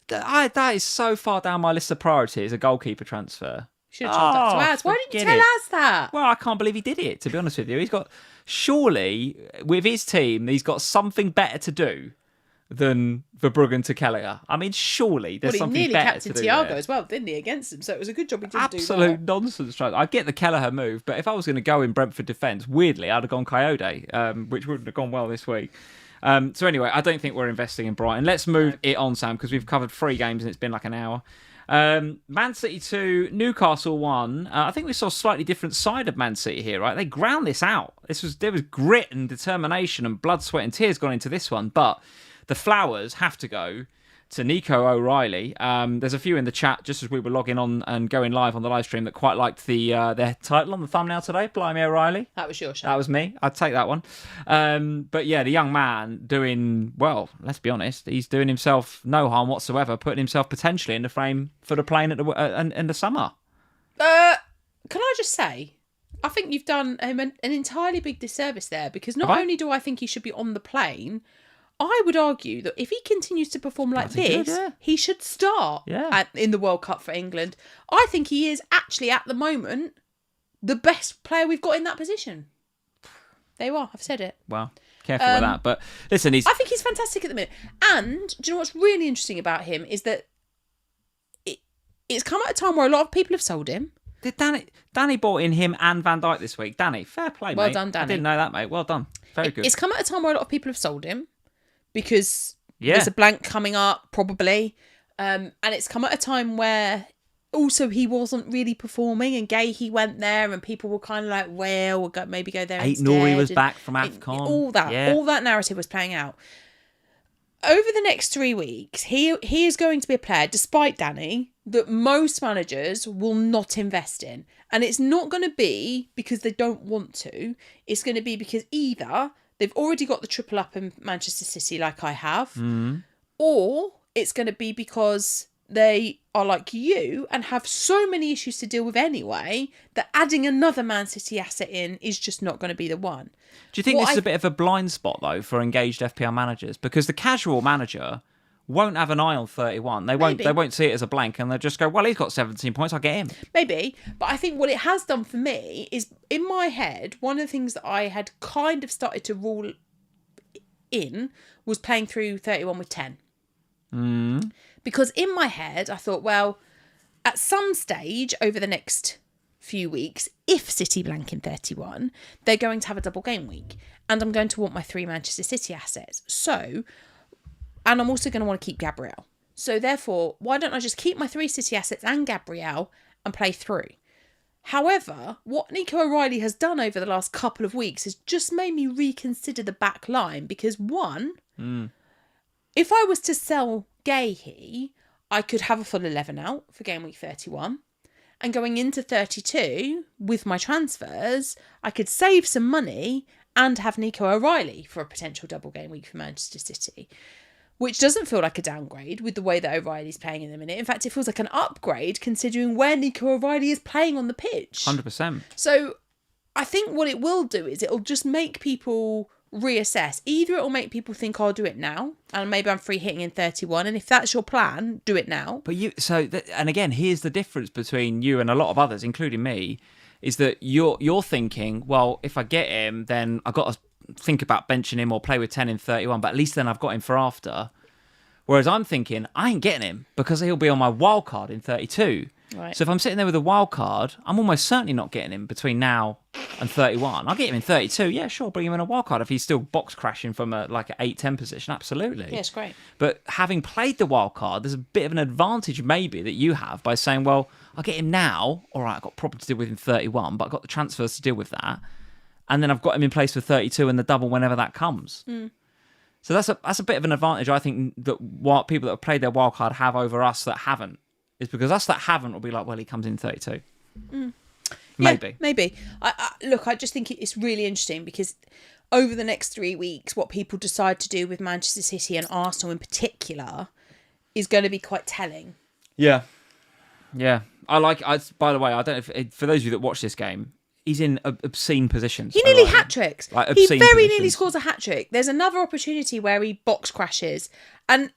that is so far down my list of priorities, a goalkeeper transfer. Should have told that to us. Why didn't you tell us that? Well, I can't believe he did it, to be honest with you. Surely, with his team, he's got something better to do than Verbruggen to Kelleher. I mean, surely there's something better to do. He nearly captained Thiago as well, didn't he, against him? So it was a good job he didn't do that. Absolute nonsense. I get the Kelleher move, but if I was going to go in Brentford defence, weirdly, I'd have gone Coyote, which wouldn't have gone well this week. So anyway, I don't think we're investing in Brighton. Let's move it on, Sam, because we've covered 3 games and it's been like an hour. Man City 2, Newcastle 1. I think we saw a slightly different side of Man City here, right? They ground this out. There was grit and determination and blood, sweat and tears gone into this one, but the flowers have to go to Nico O'Reilly. There's a few in the chat just as we were logging on and going live on the live stream that quite liked their title on the thumbnail today, Blimey O'Reilly. That was your show. That was me. I'd take that one. But yeah, the young man doing, well, let's be honest, he's doing himself no harm whatsoever, putting himself potentially in the frame for the plane in the summer. Can I just say, I think you've done him an entirely big disservice there, because not only do I think he should be on the plane, I would argue that if he continues to perform like this, he should start in the World Cup for England. I think he is actually, at the moment, the best player we've got in that position. There you are. I've said it. Well, careful with that. But listen, I think he's fantastic at the minute. And do you know what's really interesting about him is that it's come at a time where a lot of people have sold him. Did Danny bought in him and Van Dijk this week. Danny, fair play, mate. Well done, Danny. I didn't know that, mate. Well done. Very good. It's come at a time where a lot of people have sold him, because there's a blank coming up, probably. And it's come at a time where also he wasn't really performing, and he went there and people were kind of like, well, we'll maybe go there instead. Nori was back from AFCON. All that narrative was playing out. Over the next 3 weeks, he is going to be a player, despite Danny, that most managers will not invest in. And it's not going to be because they don't want to. It's going to be because either they've already got the triple up in Manchester City like I have, or it's going to be because they are like you and have so many issues to deal with anyway that adding another Man City asset in is just not going to be the one. Do you think this is a bit of a blind spot, though, for engaged FPL managers? Because the casual manager won't have an eye on 31. They won't see it as a blank, and they'll just go, well, he's got 17 points, I'll get him. Maybe, but I think what it has done for me is, in my head, one of the things that I had kind of started to rule in was playing through 31 with 10. Because in my head, I thought, well, at some stage over the next few weeks, if City blank in 31, they're going to have a double game week. And I'm going to want my 3 Manchester City assets. So, and I'm also going to want to keep Gabriel. So therefore, why don't I just keep my 3 City assets and Gabriel and play through? However, what Nico O'Reilly has done over the last couple of weeks has just made me reconsider the back line because if I was to sell Gahey, I could have a full 11 out for game week 31. And going into 32 with my transfers, I could save some money and have Nico O'Reilly for a potential double game week for Manchester City, which doesn't feel like a downgrade with the way that O'Reilly's playing in the minute. In fact, it feels like an upgrade considering where Nico O'Reilly is playing on the pitch. 100%. So I think what it will do is it'll just make people reassess. Either it'll make people think, I'll do it now, and maybe I'm free hitting in 31. And if that's your plan, do it now. But and again, here's the difference between you and a lot of others, including me, is that you're thinking, well, if I get him, then I've got to think about benching him or play with 10 in 31, but at least then I've got him for after. Whereas I'm thinking, I ain't getting him because he'll be on my wild card in 32. Right. So if I'm sitting there with a wild card, I'm almost certainly not getting him between now and 31. I'll get him in 32. Yeah, sure, bring him in a wild card if he's still box crashing from an 8-10 position. Absolutely. Yeah, it's great. But having played the wild card, there's a bit of an advantage maybe that you have by saying, well, I'll get him now. All right, I've got problems to deal with in 31, but I've got the transfers to deal with that. And then I've got him in place for 32 and the double whenever that comes. So that's a bit of an advantage, I think, that what people that have played their wild card have over us that haven't. Is because us that haven't will be like, well, he comes in 32. Maybe. Yeah, maybe. I just think it's really interesting because over the next 3 weeks, what people decide to do with Manchester City and Arsenal in particular is going to be quite telling. Yeah. By the way, I don't know if, for those of you that watch this game, he's in obscene positions. He nearly hat-tricks. He very nearly scores a hat-trick. There's another opportunity where he box crashes. And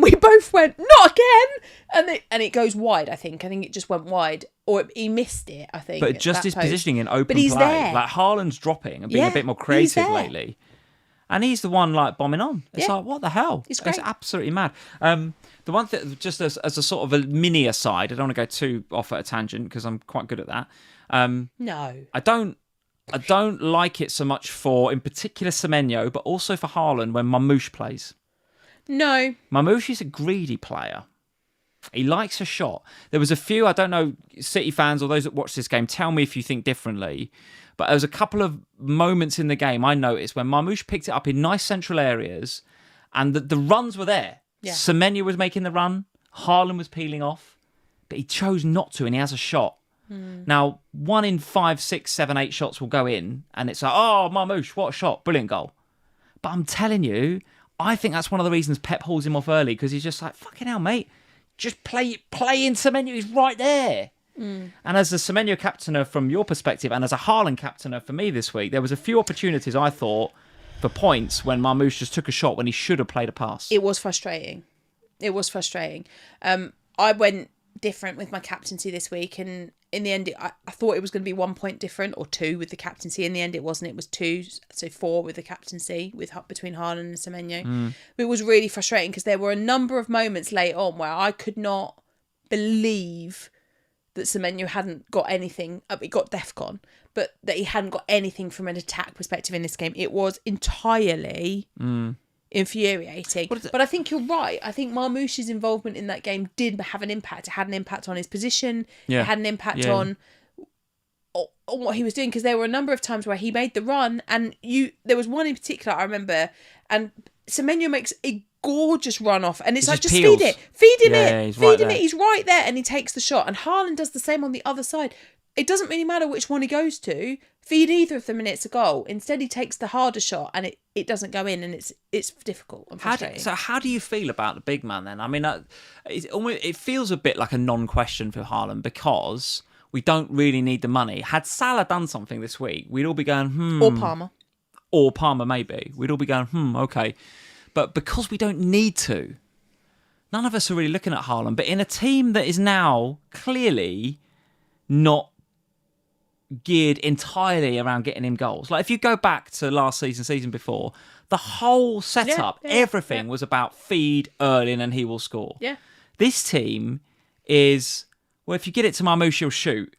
we both went, not again! And it goes wide, I think. I think it just went wide. Or he missed it, I think. But just his positioning in open play. There. Like, Haaland's dropping and being a bit more creative lately. And he's the one, bombing on. It's like, what the hell? It's great. It's absolutely mad. The one thing, just as a sort of a mini aside, I don't want to go too off at a tangent because I'm quite good at that. No. I don't like it so much for, in particular, Semenyo, but also for Haaland when Mamouche plays. No. Mamouche is a greedy player. He likes a shot. There was a few, I don't know, City fans or those that watch this game, tell me if you think differently. But there was a couple of moments in the game I noticed when Mamouche picked it up in nice central areas and the runs were there. Yeah. Semenyo was making the run. Haaland was peeling off. But he chose not to and he has a shot. Now, 1 in 5, 6, 7, 8 shots will go in and it's like, oh, Mamouche, what a shot. Brilliant goal. But I'm telling you, I think that's one of the reasons Pep hauls him off early because he's just like, fucking hell, mate. Just play in Semenyo. He's right there. And as a Semenyo captainer from your perspective and as a Haaland captainer for me this week, there was a few opportunities I thought for points when Mamouche just took a shot when he should have played a pass. It was frustrating. I went different with my captaincy this week and in the end I thought it was going to be 1 point different or 2 with the captaincy. In the end it wasn't. It was 2, so 4 with the captaincy between Haaland and Semenyo. But it was really frustrating because there were a number of moments late on where I could not believe that Semenyo hadn't got anything. It got DEFCON, but that he hadn't got anything from an attack perspective in this game. It was entirely infuriating. But I think you're right. I think Mamouche's involvement in that game did have an impact. It had an impact on his position. It had an impact on what he was doing because there were a number of times where he made the run and there was one in particular I remember and Semenyo makes a gorgeous run off and it's like just peels. feed him it he's right there and he takes the shot and Haaland does the same on the other side. It doesn't really matter which one he goes to, feed either of them and it's a goal. Instead he takes the harder shot and it doesn't go in and it's difficult and frustrating. How do you feel about the big man then? I mean it feels a bit like a non-question for Haaland because we don't really need the money. Had Salah done something this week we'd all be going or Palmer maybe we'd all be going okay. But because we don't need to, none of us are really looking at Haaland. But in a team that is now clearly not geared entirely around getting him goals. Like if you go back to last season before, the whole setup, everything was about feed Erling and he will score. Yeah. This team is, well, if you get it to Mamouche, he'll shoot.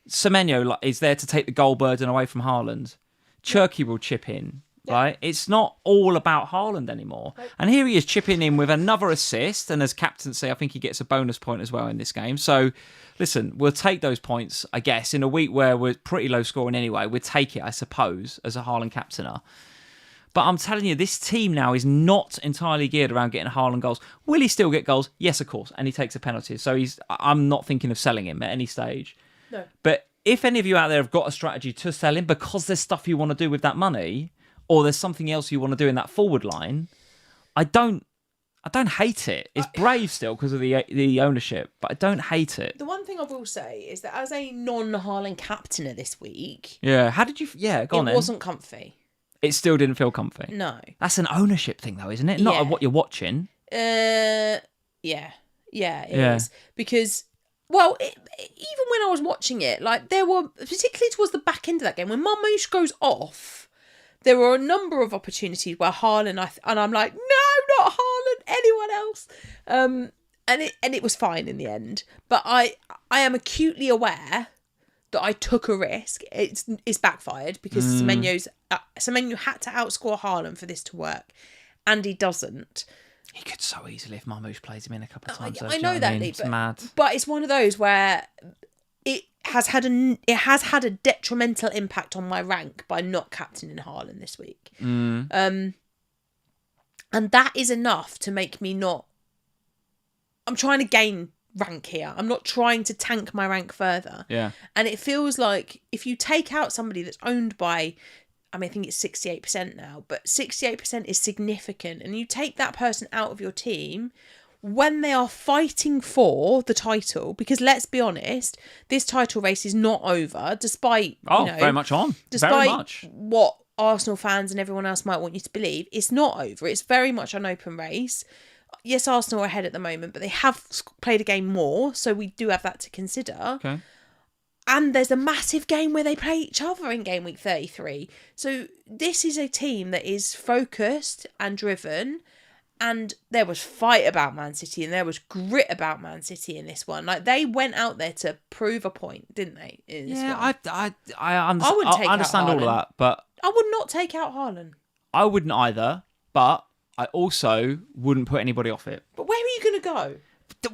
Semenyo is there to take the goal burden away from Haaland. Cherky will chip in, right? It's not all about Haaland anymore. And here he is chipping in with another assist, and as captaincy, I think he gets a bonus point as well in this game. So, listen, we'll take those points, I guess, in a week where we're pretty low scoring anyway. We'll take it, I suppose, as a Haaland captainer. But I'm telling you, this team now is not entirely geared around getting Haaland goals. Will he still get goals? Yes, of course. And he takes a penalty. So I'm not thinking of selling him at any stage. No. But if any of you out there have got a strategy to sell him because there's stuff you want to do with that money, or there's something else you want to do in that forward line, I don't hate it. It's brave still because of the ownership, but I don't hate it. The one thing I will say is that as a non-Haaland captainer this week... Yeah, how did you... Yeah, go on then. It wasn't comfy. It still didn't feel comfy? No. That's an ownership thing though, isn't it? Not what you're watching. Yeah. Yeah, it is. Because... Well, even when I was watching it, like there were, particularly towards the back end of that game, when Marmoush goes off, there were a number of opportunities where Haaland, and I'm like, no, not Haaland, anyone else. And it was fine in the end. But I am acutely aware that I took a risk. It's backfired because Semenyo had to outscore Haaland for this to work, and he doesn't. He could so easily if Marmoush plays him in a couple of times. I know that, Lee, it's mad. But it's one of those where it has had a detrimental impact on my rank by not captaining Haaland this week. And that is enough to make me not... I'm trying to gain rank here. I'm not trying to tank my rank further. Yeah. And it feels like if you take out somebody that's owned by... I mean, I think it's 68% now, but 68% is significant. And you take that person out of your team when they are fighting for the title, because let's be honest, this title race is not over, despite very much on. Despite very much. what Arsenal fans and everyone else might want you to believe, it's not over. It's very much an open race. Yes, Arsenal are ahead at the moment, but they have played a game more, so we do have that to consider. Okay. And there's a massive game where they play each other in game week 33. So this is a team that is focused and driven. And there was fight about Man City and there was grit about Man City in this one. Like, they went out there to prove a point, didn't they? In this one. I understand all of that, but... I would not take out Haaland. I wouldn't either, but I also wouldn't put anybody off it. But where are you going to go?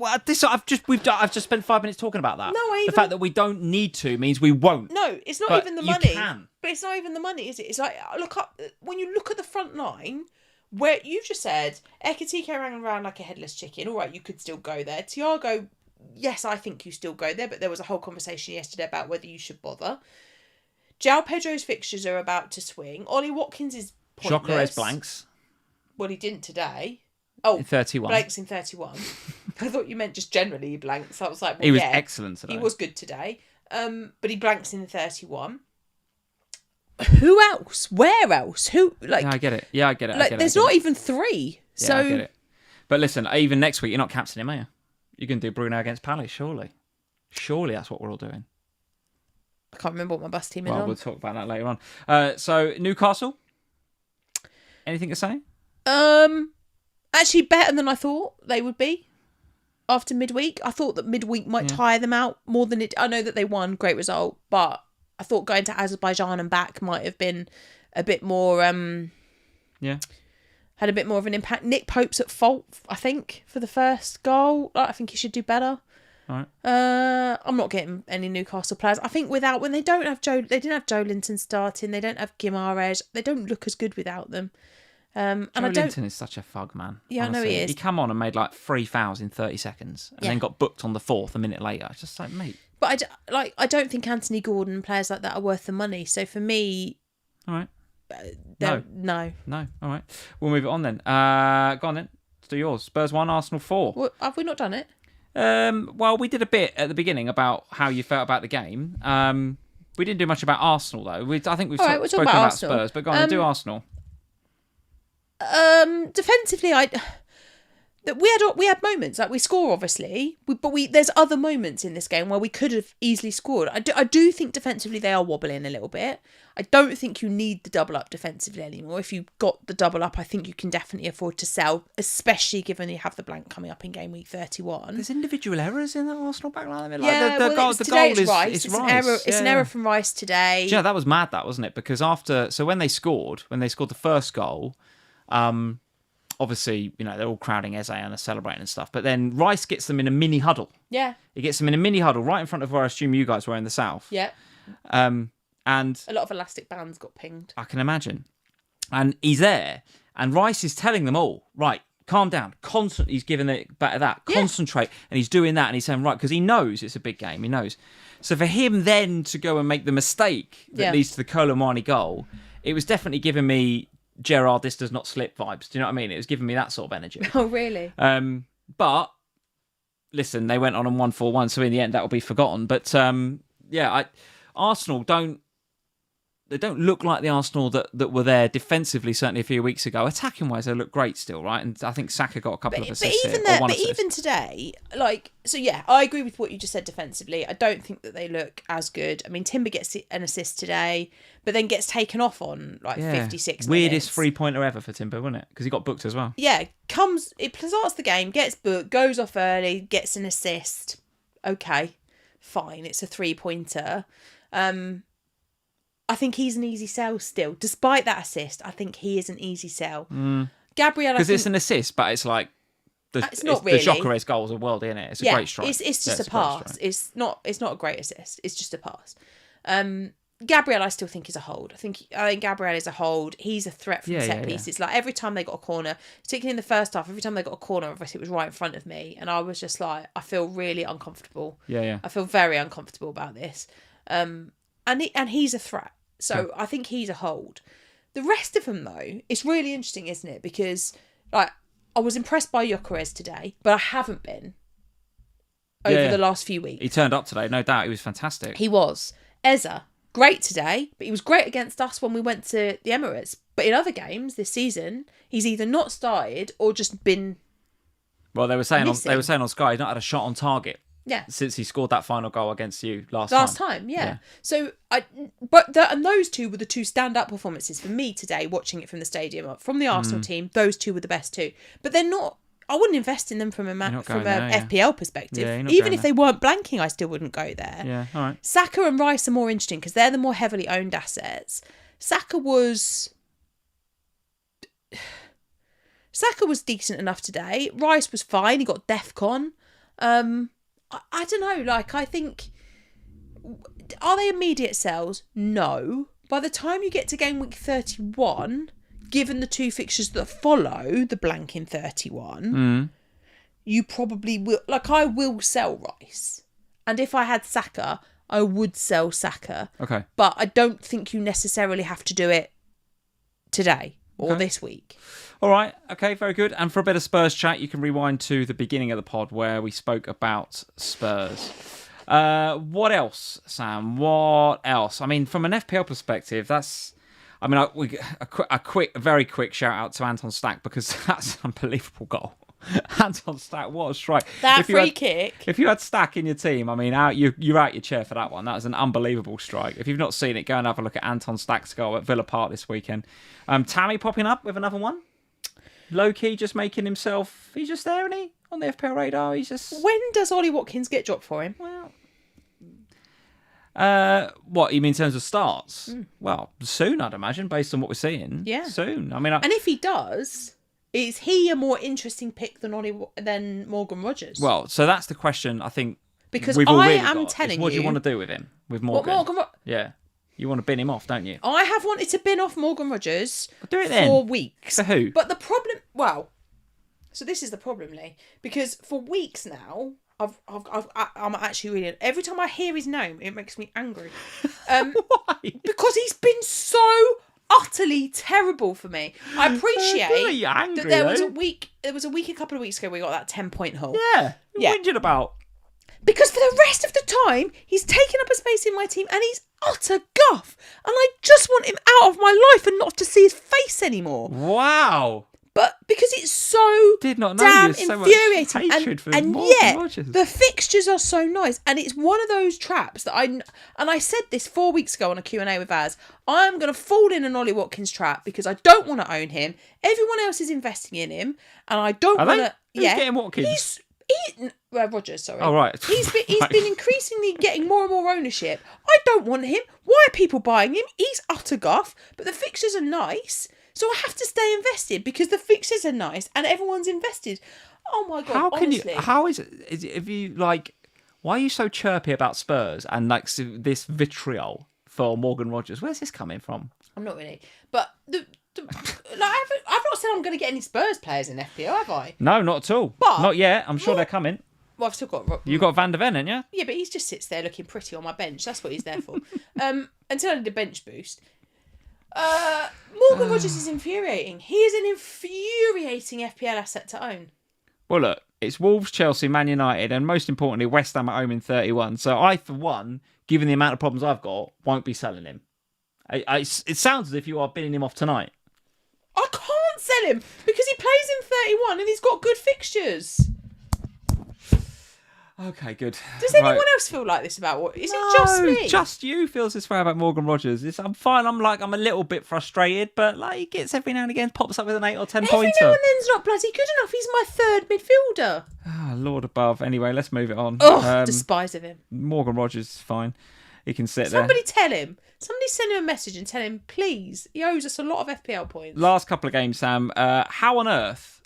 I've just spent 5 minutes talking about that. No, the fact that we don't need to means we won't. No, it's not but even the money. You can. But it's not even the money, is it? It's like, look up when you look at the front line, where you've just said Ekitike ran around like a headless chicken. All right, you could still go there. Thiago, yes, I think you still go there, but there was a whole conversation yesterday about whether you should bother. João Pedro's fixtures are about to swing. Ollie Watkins is pointless. Jokeres blanks. Well, he didn't today. Oh, in 31. Blanks in 31. I thought you meant just generally blanks. I was like, well, he was excellent today. He was good today. But he blanks in the 31. Who else? Where else? Who? Like? Yeah, I get it. Like, there's not even three. Yeah, so I get it. But listen, even next week, you're not captaining him, are you? You can do Bruno against Palace, surely. Surely that's what we're all doing. I can't remember what my bus team is on. on. We'll talk about that later on. So Newcastle. Anything to say? Actually, better than I thought they would be after midweek. I thought that midweek might tire them out more than it. I know that they won, great result, but I thought going to Azerbaijan and back might have been a bit more. Had a bit more of an impact. Nick Pope's at fault, I think, for the first goal. I think he should do better. All right. I'm not getting any Newcastle players. I think when they don't have they didn't have Joe Linton starting. They don't have Guimaraes. They don't look as good without them. And Joe Linton is such a fug, man. Yeah, honestly. I know he is. He came on and made like 3 fouls in 30 seconds and then got booked on the 4th a minute later. It's just like, mate. But I don't think Anthony Gordon and players like that are worth the money. So for me... All right. No. All right. We'll move it on then. Go on then. Let's do yours. Spurs 1, Arsenal 4. Well, have we not done it? Well, we did a bit at the beginning about how you felt about the game. We didn't do much about Arsenal, though. I think we've spoken about Spurs, but go on and do Arsenal. Defensively, that we had moments, like we score obviously, but there's other moments in this game where we could have easily scored. I do think defensively they are wobbling a little bit. I don't think you need the double up defensively anymore. If you've got the double up, I think you can definitely afford to sell, especially given you have the blank coming up in game week 31. There's individual errors in the Arsenal backline. The goal is Rice. It's Rice. An error. It's an error from Rice today. Yeah, that was mad, that wasn't it? Because when they scored the first goal, obviously, they're all crowding Eze and are celebrating and stuff. But then Rice gets them in a mini huddle. Yeah. He gets them in a mini huddle right in front of where I assume you guys were in the south. Yeah. And a lot of elastic bands got pinged. I can imagine. And he's there, and Rice is telling them all, right, calm down. He's giving it back to that. Concentrate. And he's doing that, and he's saying, right, because he knows it's a big game. He knows. So for him then to go and make the mistake that leads to the Kolo Muani goal, it was definitely giving me Gerrard, this does not slip vibes. Do you know what I mean? It was giving me that sort of energy. Oh, really? But listen, they went on and won 4-1, so in the end that will be forgotten. But Arsenal don't look like the Arsenal that were there defensively, certainly a few weeks ago. Attacking wise, they look great still, right? And I think Saka got a couple of assists. Even today, I agree with what you just said defensively. I don't think that they look as good. I mean, Timber gets an assist today, but then gets taken off on 56 minutes. Weirdest 3-pointer ever for Timber, wasn't it? Because he got booked as well. Yeah, it starts the game, gets booked, goes off early, gets an assist. Okay, fine, it's a 3-pointer. I think he's an easy sell still. Despite that assist, I think he is an easy sell. Gabriel, because it's an assist, but it's like it's not really. The Gyökeres goal is a world, isn't it? It's a great strike. It's just a pass. It's not a great assist. It's just a pass. Gabriel, I still think is a hold. I think Gabriel is a hold. He's a threat from set pieces. Like every time they got a corner, particularly in the first half, every time they got a corner, obviously it was right in front of me, and I was just like, I feel really uncomfortable. Yeah. I feel very uncomfortable about this. And he's a threat. So I think he's a hold. The rest of them, though, it's really interesting, isn't it? Because I was impressed by Gyökeres today, but I haven't been over the last few weeks. He turned up today, no doubt. He was fantastic. He was. Eze, great today, but he was great against us when we went to the Emirates. But in other games this season, he's either not started or just been. Well, they were saying on Sky he's not had a shot on target. Yeah. Since he scored that final goal against you last time. Yeah. So and those two were the two stand-up performances for me today, watching it from the stadium. From the Arsenal team, those two were the best two. But they're not. I wouldn't invest in them from a FPL perspective. Yeah, even if they weren't blanking, I still wouldn't go there. Yeah, all right. Saka and Rice are more interesting because they're the more heavily owned assets. Saka was decent enough today. Rice was fine. He got DEFCON. I don't know, I think, are they immediate sells? No. By the time you get to game week 31, given the two fixtures that follow the blank in 31, you probably will, I will sell Rice. And if I had Saka, I would sell Saka. Okay. But I don't think you necessarily have to do it today or this week. All right. Okay, very good. And for a bit of Spurs chat, you can rewind to the beginning of the pod where we spoke about Spurs. What else, Sam? What else? I mean, from an FPL perspective, a very quick shout out to Anton Stack because that's an unbelievable goal. Anton Stack, what a strike! That free kick. If you had Stack in your team, I mean, you're out your chair for that one. That was an unbelievable strike. If you've not seen it, go and have a look at Anton Stack's goal at Villa Park this weekend. Tammy popping up with another one. Low-key just making himself... He's just there, isn't he? On the FPL radar, he's just... When does Ollie Watkins get dropped for him? Well... what, you mean in terms of starts? Well, soon, I'd imagine, based on what we're seeing. Yeah. Soon. I mean... And if he does, is he a more interesting pick than Morgan Rogers? Well, so that's the question, I think, because we've all I really am got, telling you... What do you want to do with him? With Morgan? What, Morgan Yeah. You want to bin him off, don't you? I have wanted to bin off Morgan Rogers do it then. for weeks. For who? But the problem... Well, so this is the problem, Lee. Because for weeks now, I'm actually really... Every time I hear his name, it makes me angry. Why? Because he's been so utterly terrible for me. I appreciate angry, that there was a week a couple of weeks ago we got that 10-point haul. Yeah. What are you whinging about? Because for the rest of the time, he's taken up a space in my team and he's utter guff. And I just want him out of my life and not to see his face anymore. Wow. But because it's so Did not know damn there's so much infuriating, hatred for and Morgan yet Rogers. the fixtures are so nice, and it's one of those traps that I said this 4 weeks ago on a Q&A with Az. I'm going to fall in an Ollie Watkins trap because I don't want to own him. Everyone else is investing in him, and I don't want to. Who's getting Watkins? Rogers, sorry. Oh, right. He's been increasingly getting more and more ownership. I don't want him. Why are people buying him? He's utter guff, but the fixtures are nice. So I have to stay invested because the fixtures are nice and everyone's invested. Oh my God, honestly. How is it, if you, like, why are you so chirpy about Spurs and, like, this vitriol for Morgan Rogers? Where's this coming from? I'm not really. But, like, I've not said I'm going to get any Spurs players in FPL, have I? No, not at all. But, not yet. I'm sure they're coming. Well, I've still got... You got Van der Ven, haven't you? Yeah, but he just sits there looking pretty on my bench. That's what he's there for. Until I need a bench boost. Morgan Rogers is infuriating. He is an infuriating FPL asset to own. Well, look, it's Wolves, Chelsea, Man United, and most importantly, West Ham at home in 31. So I, for one, given the amount of problems I've got, won't be selling him. It sounds as if you are bidding him off tonight. I can't sell him because he plays in 31 and he's got good fixtures. Okay, good. Does anyone else feel like this about what? Is it just me? Just you feels this way about Morgan Rogers. I'm fine. I'm a little bit frustrated, but like he gets every now and again, pops up with an 8 or 10 pointer. Every now and then's not bloody good enough. He's my third midfielder. Ah, Lord above. Anyway, let's move it on. Oh, despise of him. Morgan Rogers is fine. He can sit Somebody there. tell him. Somebody send him a message and tell him, please. He owes us a lot of FPL points. Last couple of games, Sam. How on earth?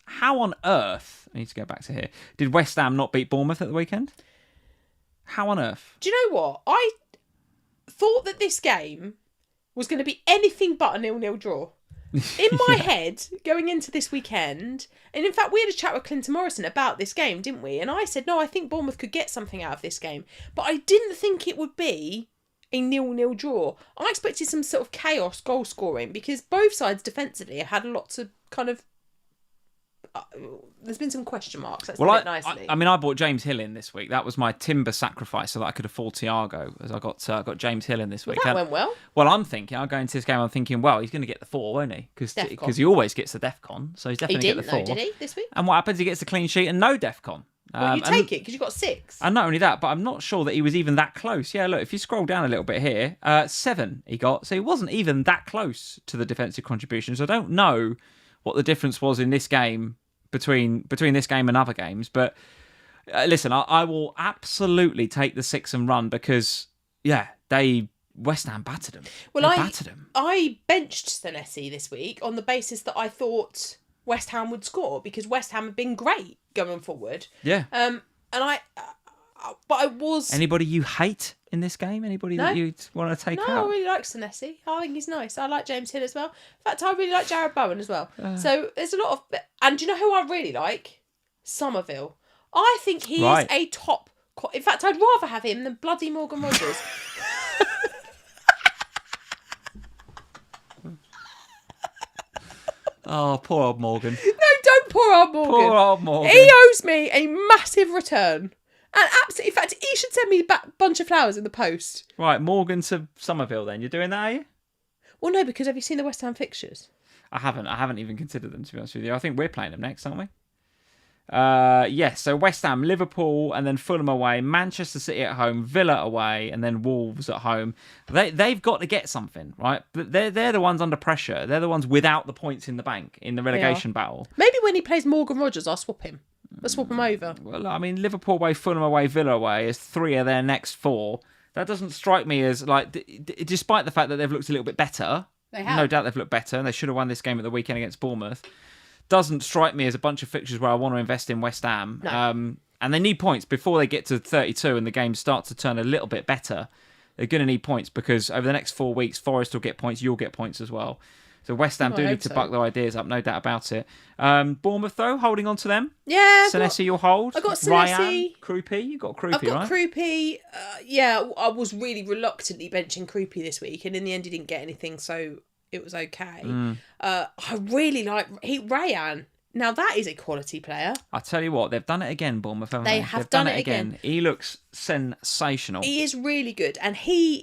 I need to go back to here. Did West Ham not beat Bournemouth at the weekend? How on earth? Do you know what? I thought that this game was going to be anything but a 0-0 draw. In my head, going into this weekend, and in fact, we had a chat with Clinton Morrison about this game, didn't we? And I said, no, I think Bournemouth could get something out of this game. But I didn't think it would be a 0-0 draw. I expected some sort of chaos goal scoring because both sides defensively have had lots of kind of... there's been some question marks. Let's put it nicely. I bought James Hill in this week. That was my timber sacrifice so that I could afford Thiago, as I got James Hill in this week. Well, that went well. Well, I'm go into this game. I'm thinking, well, he's going to get the 4, won't he? Because he always gets the DEFCON, so he's definitely get the 4. Did he this week? And what happens? He gets a clean sheet and no DEFCON. Well, you take it because you got 6. And not only that, but I'm not sure that he was even that close. Yeah, look, if you scroll down a little bit here, 7 he got, so he wasn't even that close to the defensive contributions. I don't know what the difference was in this game. Between this game and other games, but listen, I will absolutely take the 6 and run because West Ham battered them. Well, I benched Senesi this week on the basis that I thought West Ham would score because West Ham have been great going forward. Yeah. But I was... Anybody you hate in this game? Anybody that you'd want to take out? No, I really like Senesi. I think he's nice. I like James Hill as well. In fact, I really like Jared Bowen as well. So there's a lot of... And do you know who I really like? Somerville. I think he is a top... In fact, I'd rather have him than bloody Morgan Rogers. Oh, poor old Morgan. No, don't poor old Morgan. Poor old Morgan. He owes me a massive return. And absolutely, in fact, he should send me a bunch of flowers in the post. Right, Morgan to Somerville then. You're doing that, are you? Well, no, because have you seen the West Ham fixtures? I haven't even considered them, to be honest with you. I think we're playing them next, aren't we? Yes, so West Ham, Liverpool, and then Fulham away, Manchester City at home, Villa away, and then Wolves at home. They've got to get something, right? But they're the ones under pressure. They're the ones without the points in the bank in the relegation battle. Maybe when he plays Morgan Rogers, I'll swap him. I'll swap him over. Well, I mean, Liverpool away, Fulham away, Villa away is 3 of their next 4. That doesn't strike me as, like, despite the fact that they've looked a little bit better. They have. No doubt they've looked better, and they should have won this game at the weekend against Bournemouth. Doesn't strike me as a bunch of fixtures where I want to invest in West Ham. No. And they need points before they get to 32 and the game starts to turn a little bit better. They're going to need points because over the next 4 weeks, Forest will get points, you'll get points as well. So West Ham do need to buck their ideas up, no doubt about it. Bournemouth, though, holding on to them. Yeah. Senesi, you'll hold. I got Senesi. Ryan, Krupi, you got Krupi, I've got right? Krupi. I was really reluctantly benching Krupi this week, and in the end, he didn't get anything, so it was okay. I really like Rayan. Now, that is a quality player. I tell you what, they've done it again, Bournemouth, haven't they? They've done it again. He looks sensational. He is really good. And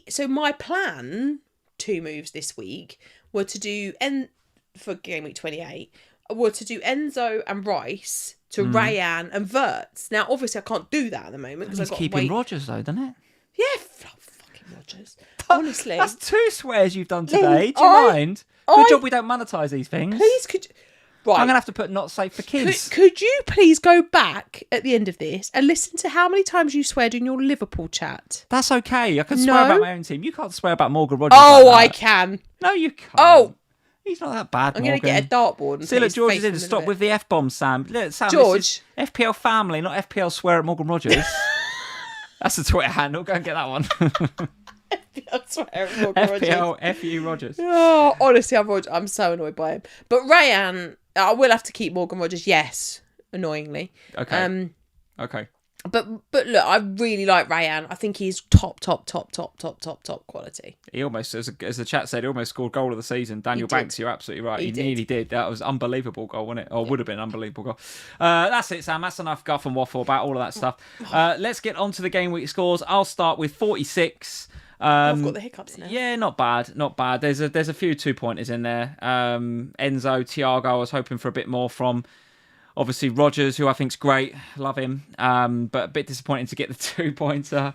so my plan, 2 moves this week, were to do, and for gameweek 28, were to do Enzo and Rice to Rayan and Verts. Now, obviously, I can't do that at the moment because I've got to keeping wait. Rodgers though, doesn't it? Yeah, fucking Rodgers. Honestly, That's 2 swears you've done today. Do you mind? Good job we don't monetize these things. Please, could you... Right. I'm gonna have to put not safe for kids. Could you please go back at the end of this and listen to how many times you sweared in your Liverpool chat? That's okay. I can swear about my own team. You can't swear about Morgan Rodgers. Oh, like I can. No, you can't. Oh, he's not that bad. I'm going to get a dartboard. See, look, George is in to stop with the F-bombs, Sam. Look, Sam, George. FPL family, not FPL swear at Morgan Rodgers. That's the Twitter handle. Go and get that one. FPL swear at Morgan FPL FU Rodgers. Oh, honestly, I'm so annoyed by him. But Rayan, I will have to keep Morgan Rodgers. Yes, annoyingly. Okay. Okay. But look, I really like Rayan. I think he's top quality. He almost, as the chat said, he almost scored goal of the season. Daniel Banks, you're absolutely right. He nearly did. That was unbelievable goal, wasn't it? Or would have been an unbelievable goal. That's it, Sam. That's enough guff and waffle about all of that stuff. Let's get on to the game week scores. I'll start with 46. I've got the hiccups now. Yeah, not bad. There's a few 2-pointers in there. Enzo, Thiago, I was hoping for a bit more from. Obviously, Rodgers, who I think's great, love him, but a bit disappointing to get the 2-pointer.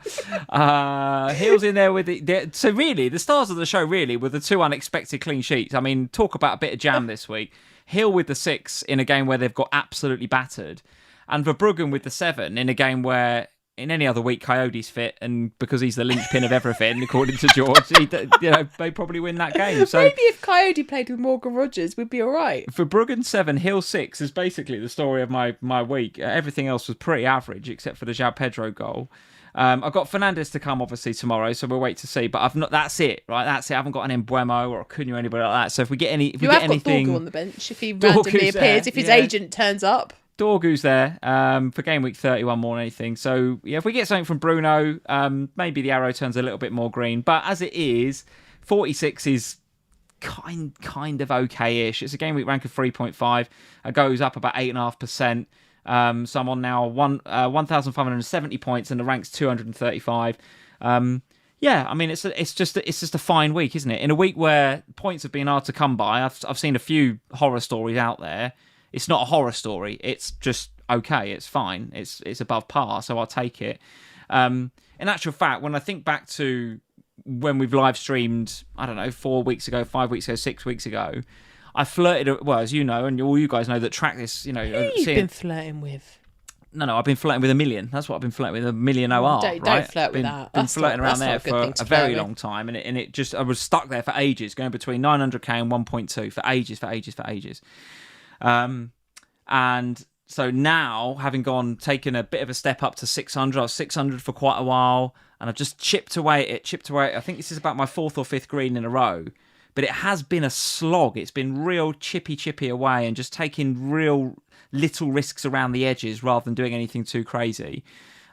Hill's in there with so really, the stars of the show really were the 2 unexpected clean sheets. I mean, talk about a bit of jam this week. Hill with the 6 in a game where they've got absolutely battered, and Verbruggen with the 7 in a game where, in any other week, Coyote's fit, and because he's the linchpin of everything, according to George, they probably win that game. So maybe if Coyote played with Morgan Rodgers, we'd be all right. Verbruggen 7, Hill 6 is basically the story of my week. Everything else was pretty average, except for the João Pedro goal. I've got Fernandes to come, obviously, tomorrow, so we'll wait to see. But I've not. That's it, right? That's it. I haven't got an Embuemo or a Cunha or anybody like that. So if we get anything, Got Dorgu on the bench if he randomly appears, if his agent turns up. Dorgu's there for game week 31 more than anything. So, yeah, if we get something from Bruno, maybe the arrow turns a little bit more green. But as it is, 46 is kind of okay-ish. It's a game week rank of 3.5. It goes up about 8.5%. So I'm on now 1,570 points and the rank's 235. Yeah, I mean, it's just a fine week, isn't it? In a week where points have been hard to come by, I've seen a few horror stories out there. It's not a horror story. It's just okay. It's fine. It's above par, so I'll take it. In actual fact, when I think back to when we've live streamed, I don't know, 4 weeks ago, 5 weeks ago, 6 weeks ago, I flirted. Well, as you know, and all you guys know that track this. Who you've been flirting with? No, I've been flirting with a million. That's what I've been flirting with, a million OR. Don't flirt with that. Been flirting around there for a very long time, and it just I was stuck there for ages, going between 900k and 1.2 for ages. And so now, having taken a bit of a step up to 600, I was 600 for quite a while, and I've just chipped away at it. I think this is about my 4th or 5th green in a row, but it has been a slog. It's been real chippy away and just taking real little risks around the edges rather than doing anything too crazy.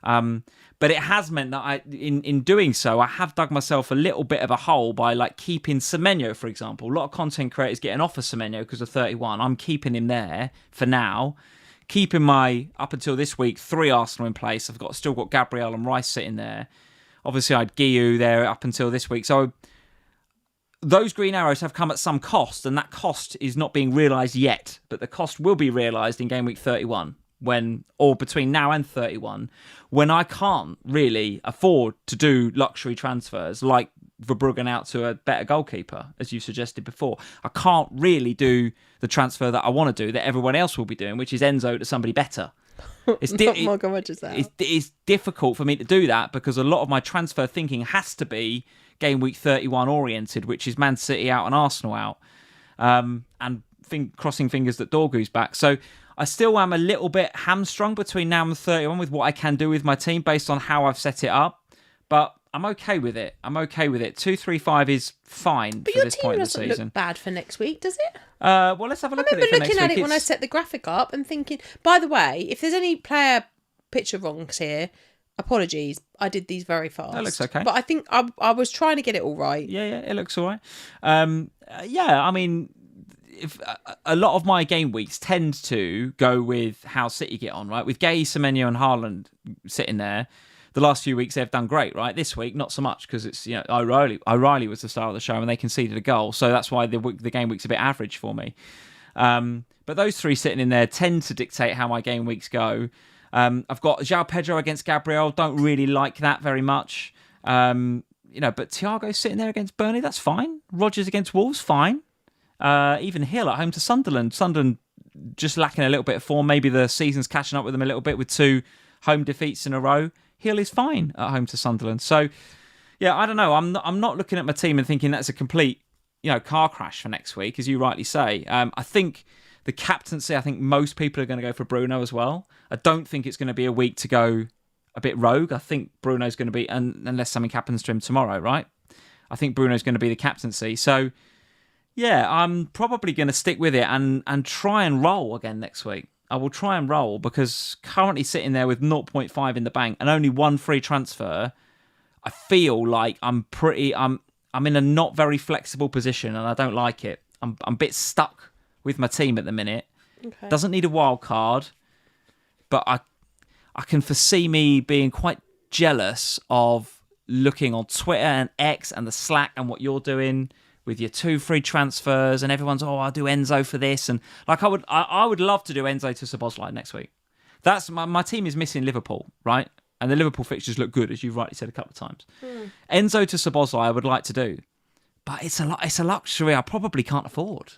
But it has meant that in doing so, I have dug myself a little bit of a hole by keeping Semenyo, for example. A lot of content creators getting off of Semenyo because of 31. I'm keeping him there for now. Keeping my, up until this week, 3 Arsenal in place. I've still got Gabriel and Rice sitting there. Obviously, I had Guiu there up until this week. So those green arrows have come at some cost, and that cost is not being realised yet. But the cost will be realised in game week 31. Or between now and 31, when I can't really afford to do luxury transfers like Verbruggen out to a better goalkeeper, as you suggested before. I can't really do the transfer that I want to do, that everyone else will be doing, which is Enzo to somebody better. It's difficult for me to do that because a lot of my transfer thinking has to be game week 31 oriented, which is Man City out and Arsenal out, and crossing fingers that Dorgu's back. So I still am a little bit hamstrung between now and 31 with what I can do with my team based on how I've set it up. But I'm okay with it. 2-3-5 is fine for this point in the season. But your team doesn't look bad for next week, does it? Well, let's have a look at it for next week. I remember looking at it when I set the graphic up and thinking, by the way, if there's any player picture wrongs here, apologies. I did these very fast. That looks okay. But I think I was trying to get it all right. Yeah, it looks all right. I mean, if a lot of my game weeks tend to go with how City get on, right? With Gay, Semenyo and Haaland sitting there, the last few weeks they've done great, right? This week, not so much because it's, O'Reilly was the star of the show and they conceded a goal. So that's why the game week's a bit average for me. But those three sitting in there tend to dictate how my game weeks go. I've got João Pedro against Gabriel. Don't really like that very much. But Thiago's sitting there against Burnley. That's fine. Rodgers against Wolves, fine. Even Hill at home to Sunderland. Sunderland just lacking a little bit of form. Maybe the season's catching up with them a little bit with 2 home defeats in a row. Hill is fine at home to Sunderland. So, yeah, I don't know. I'm not looking at my team and thinking that's a complete, car crash for next week, as you rightly say. I think the captaincy, I think most people are going to go for Bruno as well. I don't think it's going to be a week to go a bit rogue. I think Bruno's going to be, unless something happens to him tomorrow, right? I think Bruno's going to be the captaincy. So, yeah, I'm probably going to stick with it and try and roll again next week. I will try and roll because currently sitting there with 0.5 in the bank and only 1 free transfer, I feel like I'm in a not very flexible position and I don't like it. I'm a bit stuck with my team at the minute. Okay. Doesn't need a wild card, but I can foresee me being quite jealous of looking on Twitter and X and the Slack and what you're doing with your 2 free transfers and everyone's, I'll do Enzo for this. And like I would love to do Enzo to Szoboszlai next week. That's my team is missing Liverpool, right? And the Liverpool fixtures look good, as you've rightly said a couple of times. Enzo to Szoboszlai I would like to do. But it's a luxury I probably can't afford.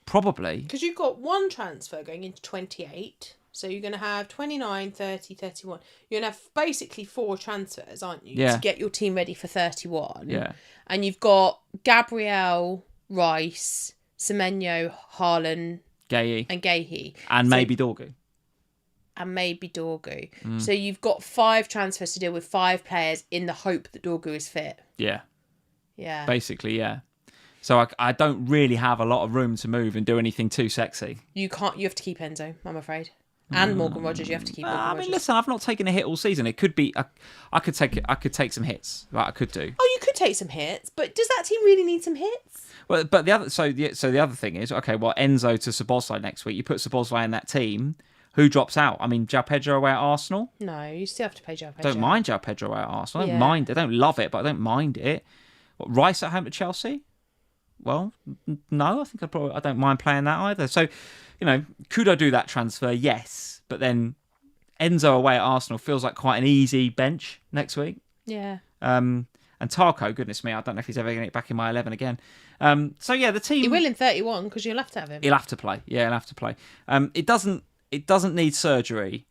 Probably. Because you've got 1 transfer going into 28. So you're going to have 29, 30, 31. You're going to have basically 4 transfers, aren't you? Yeah. To get your team ready for 31. Yeah. And you've got Gabriel, Rice, Semenyo, Haaland, Gahey. and Gahey. And maybe Dorgu. And maybe Dorgu. So you've got 5 transfers to deal with 5 players in the hope that Dorgu is fit. Yeah. Yeah. Basically, yeah. So I don't really have a lot of room to move and do anything too sexy. You have to keep Enzo, I'm afraid. And Morgan Rogers, you have to keep Morgan Rogers. Listen, I've not taken a hit all season. It could be I could take some hits. Right, I could do. Oh, you could take some hits, but does that team really need some hits? Well, but the other thing is, okay, well, Enzo to Szoboszlai next week. You put Szoboszlai in that team. Who drops out? I mean, João Pedro away at Arsenal. No, you still have to pay João Pedro. Don't mind João Pedro away at Arsenal. I don't mind it. I don't love it, but I don't mind it. What, Rice at home to Chelsea? Well, no, I think I don't mind playing that either. So, could I do that transfer? Yes, but then Enzo away at Arsenal feels like quite an easy bench next week. Yeah. And Tarko, goodness me, I don't know if he's ever going to get back in my 11 again. So yeah, the team. He will in 31 because you'll have to have him. He'll have to play. Yeah, he'll have to play. It doesn't need surgery,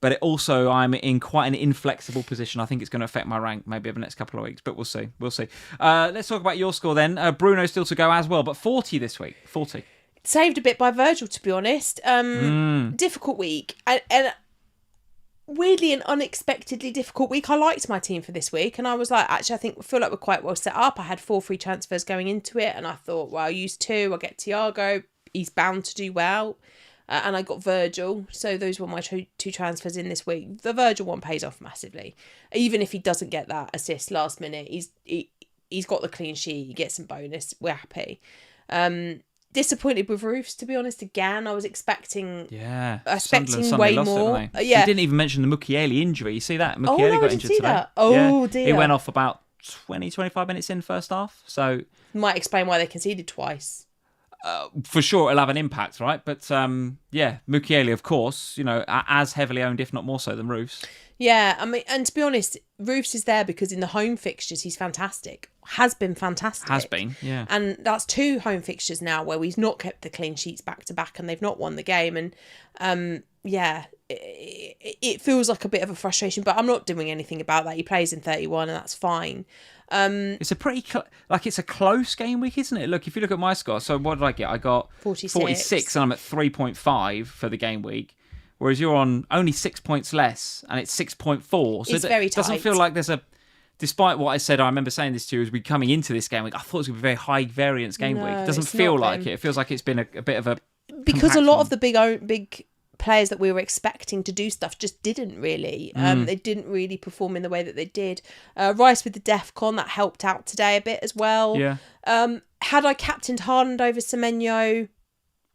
but it also I'm in quite an inflexible position. I think it's going to affect my rank maybe over the next couple of weeks, but we'll see. Let's talk about your score then. Bruno still to go as well, but 40 this week. 40. Saved a bit by Virgil, to be honest. Difficult week. And weirdly and unexpectedly difficult week. I liked my team for this week, and I was like, actually, I feel like we're quite well set up. I had 4 free transfers going into it, and I thought, well, I'll use 2. I'll get Thiago. He's bound to do well. And I got Virgil. So those were my 2 transfers in this week. The Virgil one pays off massively. Even if he doesn't get that assist last minute, he's got the clean sheet. He gets some bonus. We're happy. Disappointed with Roofs, to be honest. Again, I was expecting way more. He didn't even mention the Mukiele injury. You see that? Mukiele got injured today. That. Oh, dear. He went off about 20-25 minutes in first half. So might explain why they conceded twice. For sure, it'll have an impact, right? But Mukiele, of course, as heavily owned, if not more so, than Roofs. Yeah, I mean, and to be honest, Roofs is there because in the home fixtures, he's fantastic. Has been fantastic. Has been, yeah. And that's 2 home fixtures now where he's not kept the clean sheets back to back and they've not won the game. And it feels like a bit of a frustration, but I'm not doing anything about that. He plays in 31 and that's fine. It's a pretty it's a close game week, isn't it? Look, if you look at my score, so what did I get? I got 46 and I'm at 3.5 for the game week, whereas you're on only 6 points less and it's 6.4. So it's very tight. It doesn't feel like there's despite what I said, I remember saying this to you as we coming into this game week, I thought it was going to be a very high variance game week. It doesn't feel like it. It feels like it's been a bit of a because a lot of the big players that we were expecting to do stuff just didn't really. They didn't really perform in the way that they did. Rice with the DEFCON, that helped out today a bit as well. Yeah. Had I captained Haaland over Semenyo,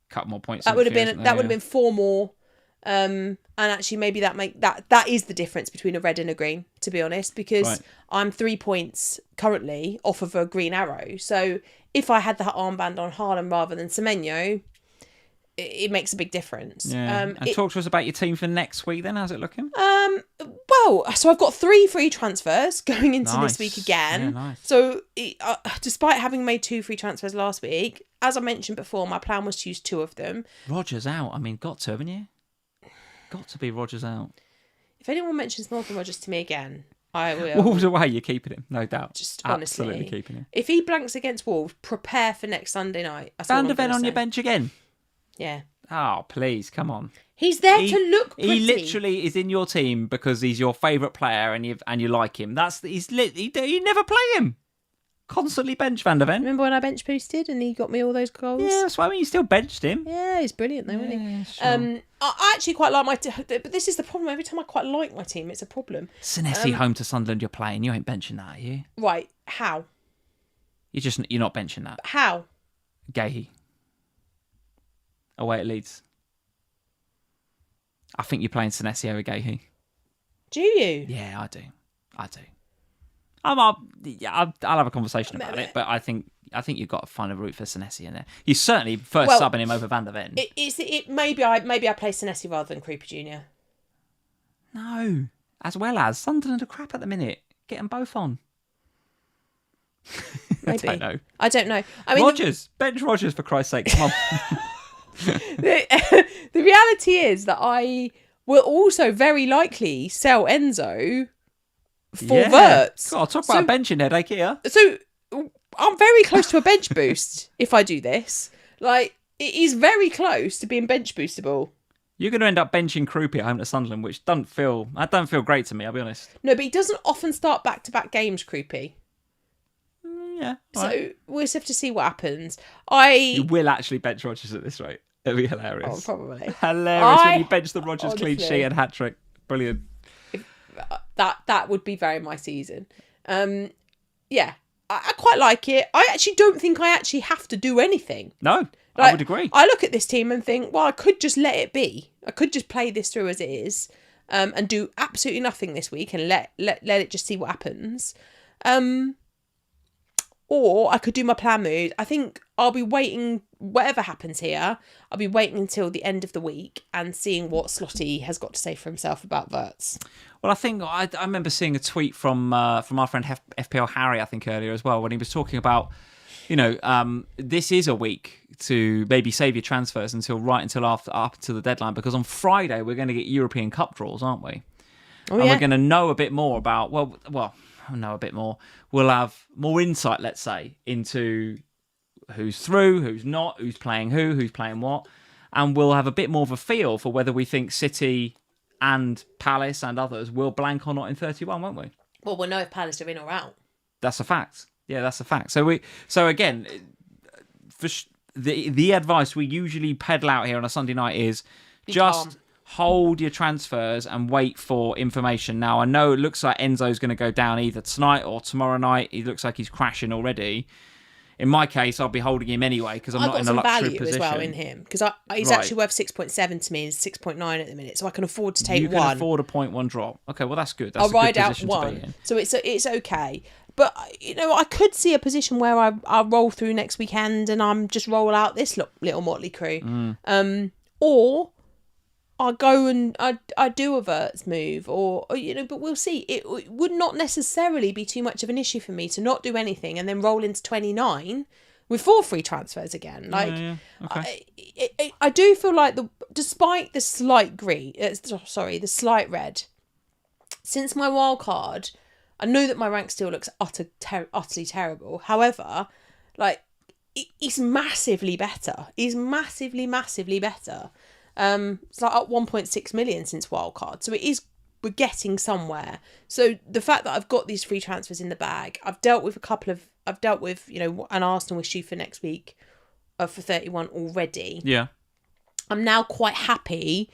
couple more points. That would have been 4 more. And actually maybe that is the difference between a red and a green, to be honest, because I'm 3 points currently off of a green arrow. So if I had that armband on Haaland rather than Semenyo, it makes a big difference. Yeah. And talk to us about your team for next week then. How's it looking? Well, so I've got 3 free transfers going into this week again. Yeah, nice. So despite having made 2 free transfers last week, as I mentioned before, my plan was to use 2 of them. Rodgers out. I mean, got to, haven't you? Got to be Rodgers out. If anyone mentions Morgan Rodgers to me again, I will. Wolves away, you're keeping him, no doubt. Just absolutely honestly, keeping him. If he blanks against Wolves, prepare for next Sunday night. Van der Ven on your bench again? Yeah. Oh, please, come on. He's there to look pretty. He literally is in your team because he's your favourite player and you like him. You never play him. Constantly bench Van der Ven. Remember when I bench boosted and he got me all those goals? Yeah, that's why I mean, you still benched him. Yeah, he's brilliant though, isn't he? Sure. I actually quite like my but this is the problem. Every time I quite like my team, it's a problem. Senesi home to Sunderland you're playing. You ain't benching that, are you? Right. How? You're not benching that. How? Gahey. Away at Leeds. I think you're playing Senesi over Gahey. Do you? Yeah, I do. I'll have a conversation about it, but I think you've got to find a route for Senesi in there. You certainly subbing him over Van der Ven. Maybe I play Senesi rather than Creeper Jr. No, as well as Sunderland are crap at the minute. Get them both on. Maybe. I don't know. I mean, Rodgers, bench Rodgers for Christ's sake. Come on. The reality is that I will also very likely sell Enzo for Verts. God, I'll talk about a benching headache here. So I'm very close to a bench boost if I do this. Like, it is very close to being bench boostable. You're going to end up benching Krupi at home to Sunderland, which don't feel great to me, I'll be honest. No, but he doesn't often start back-to-back games, Krupi. Yeah. So right. we'll just have to see what happens. You will actually bench Rodgers at this rate. It'll be hilarious. Oh, probably. Hilarious when you bench the Rodgers clean sheet and hat-trick. Brilliant. That would be very my season. Yeah, I quite like it. I actually don't think I actually have to do anything. No, I would agree. I look at this team and think, well, I could just let it be. I could just play this through as it is, and do absolutely nothing this week and let it just see what happens. Or I could do my plan move. I think I'll be waiting, whatever happens here, I'll be waiting until the end of the week and seeing what Slotty has got to say for himself about Verts. Well, I think I remember seeing a tweet from our friend FPL Harry, I think, earlier as well, when he was talking about, this is a week to maybe save your transfers until up to the deadline, because on Friday we're going to get European Cup draws, aren't we? Oh, and we're going to know a bit more about, know a bit more. We'll have more insight, let's say, into who's through, who's not, who's playing who's playing what. And we'll have a bit more of a feel for whether we think City and Palace and others will blank or not in 31, won't we? Well, we'll know if Palace are in or out. That's a fact. Yeah, that's a fact. So again, for the advice we usually peddle out here on a Sunday night is just hold your transfers and wait for information. Now, I know it looks like Enzo's going to go down either tonight or tomorrow night. He looks like he's crashing already. In my case, I'll be holding him anyway because I'm not in a luxury position. I've got some value as well in him because he's actually worth 6.7 to me and 6.9 at the minute, so I can afford to take one. You can afford a 0.1 drop. Okay, well that's good. That's I'll ride out one, to be in. So it's okay. But I could see a position where I roll through next weekend and I'm just roll out this little motley crew, or I go and I do a Verts move, or but we'll see. It would not necessarily be too much of an issue for me to not do anything and then roll into 29 with 4 free transfers again. Like, Okay. I do feel like despite the slight the slight red, since my wild card, I know that my rank still looks utterly terrible. However, like it's massively better. It's massively better. It's like up 1.6 million since wildcard, so we're getting somewhere. So the fact that I've got these free transfers in the bag, I've dealt with an Arsenal issue for next week, for 31 already. Yeah, I'm now quite happy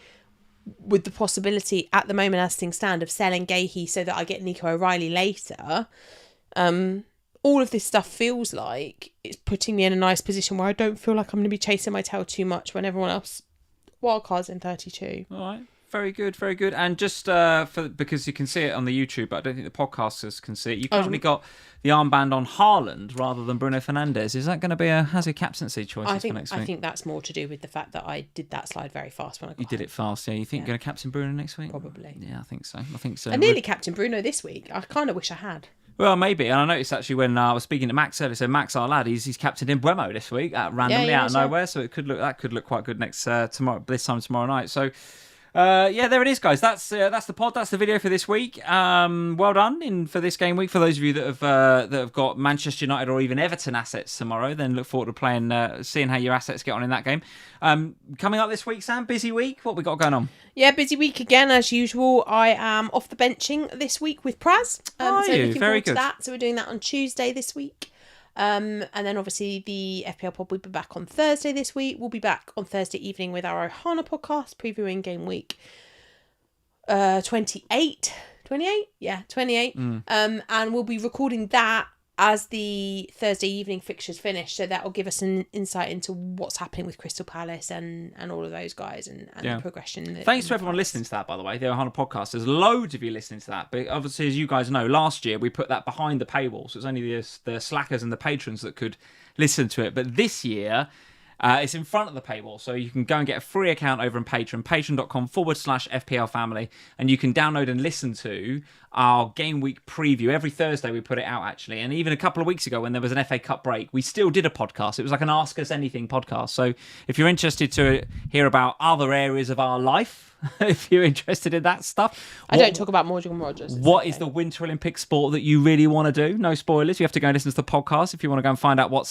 with the possibility at the moment as things stand of selling Gahey so that I get Nico O'Reilly later. All of this stuff feels like it's putting me in a nice position where I don't feel like I'm going to be chasing my tail too much when everyone else wildcards in 32. All right, Very good, very good. And just because you can see it on the YouTube, but I don't think the podcasters can see it. You currently got the armband on Haaland rather than Bruno Fernandes. Is that going to be a Hazard captaincy choice for next week? I think that's more to do with the fact that I did that slide very fast when I got You did it fast, yeah. You think you're going to captain Bruno next week? Probably. Yeah, I think so. I nearly captained Bruno this week. I kind of wish I had. Well, maybe. And I noticed actually when I was speaking to Max earlier, so Max, our lad, he's captained in Bremo this week, randomly out of nowhere. So it could look quite good this time tomorrow night. So there it is, guys. That's the pod. That's the video for this week. Well done for this game week. For those of you that have got Manchester United or even Everton assets tomorrow, then look forward to playing, seeing how your assets get on in that game. Coming up this week, Sam, busy week. What we got going on? Yeah, busy week again as usual. I am off the benching this week with Praz. So looking forward to that. So we're doing that on Tuesday this week. And then obviously the FPL pod will be back on Thursday this week. We'll be back on Thursday evening with our Ohana podcast previewing game week 28. 28? Yeah, 28. And we'll be recording that as the Thursday evening fixtures finish. So that will give us an insight into what's happening with Crystal Palace and all of those guys and the progression. Thanks to everyone listening to that, by the way, the Ohana podcast. There's loads of you listening to that. But obviously, as you guys know, last year we put that behind the paywall. So it's only the slackers and the patrons that could listen to it. But this year, it's in front of the paywall, so you can go and get a free account over on Patreon, patreon.com/FPL family, and you can download and listen to our game week preview. Every Thursday we put it out, actually, and even a couple of weeks ago when there was an FA Cup break, we still did a podcast. It was like an Ask Us Anything podcast. So if you're interested to hear about other areas of our life, if you're interested in that stuff. I don't talk about Morgan Rogers. What is the Winter Olympic sport that you really want to do? No spoilers. You have to go and listen to the podcast if you want to go and find out what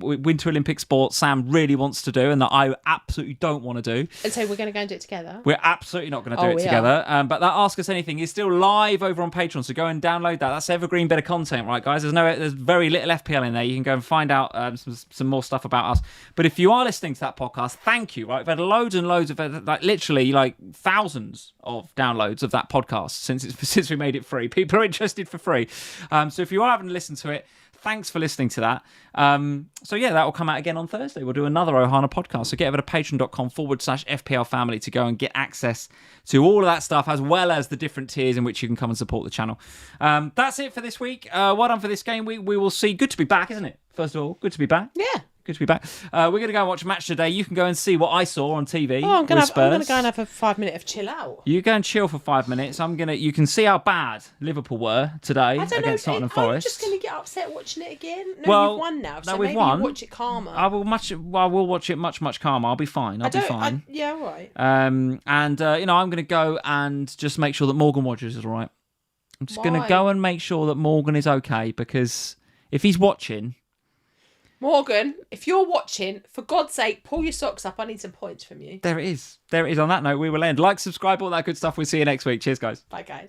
Winter Olympic sport Sam really wants to do and that I absolutely don't want to do. And so we're going to go and do it together? We're absolutely not going to do it together. But that Ask Us Anything is still live over on Patreon, so go and download that. That's evergreen bit of content, right, guys? There's very little FPL in there. You can go and find out some more stuff about us. But if you are listening to that podcast, thank you, right? We've had loads and loads of, literally thousands of downloads of that podcast since we made it free. People are interested for free. So if you are having to listen to it, thanks for listening to that. That will come out again on Thursday. We'll do another Ohana podcast. So get over to patreon.com/FPL family to go and get access to all of that stuff, as well as the different tiers in which you can come and support the channel. That's it for this week. Well done for this game week. We will see. Good to be back, isn't it? First of all, good to be back. Yeah. Good to be back. We're going to go and watch a match today. You can go and see what I saw on TV. I'm going to go and have a 5 minute of chill out. You go and chill for 5 minutes. You can see how bad Liverpool were today against Tottenham Forest. I'm just going to get upset watching it again. No, you've won now, so maybe you watch it calmer. I will watch it much calmer. I'll be fine. I'll be fine. Yeah, all right. I'm going to go and just make sure that Morgan Rogers is all right. I'm just going to go and make sure that Morgan is okay, because if he's watching... Morgan, if you're watching, for God's sake, pull your socks up. I need some points from you. There it is. On that note, we will end. Like, subscribe, all that good stuff. We'll see you next week. Cheers, guys. Bye, guys.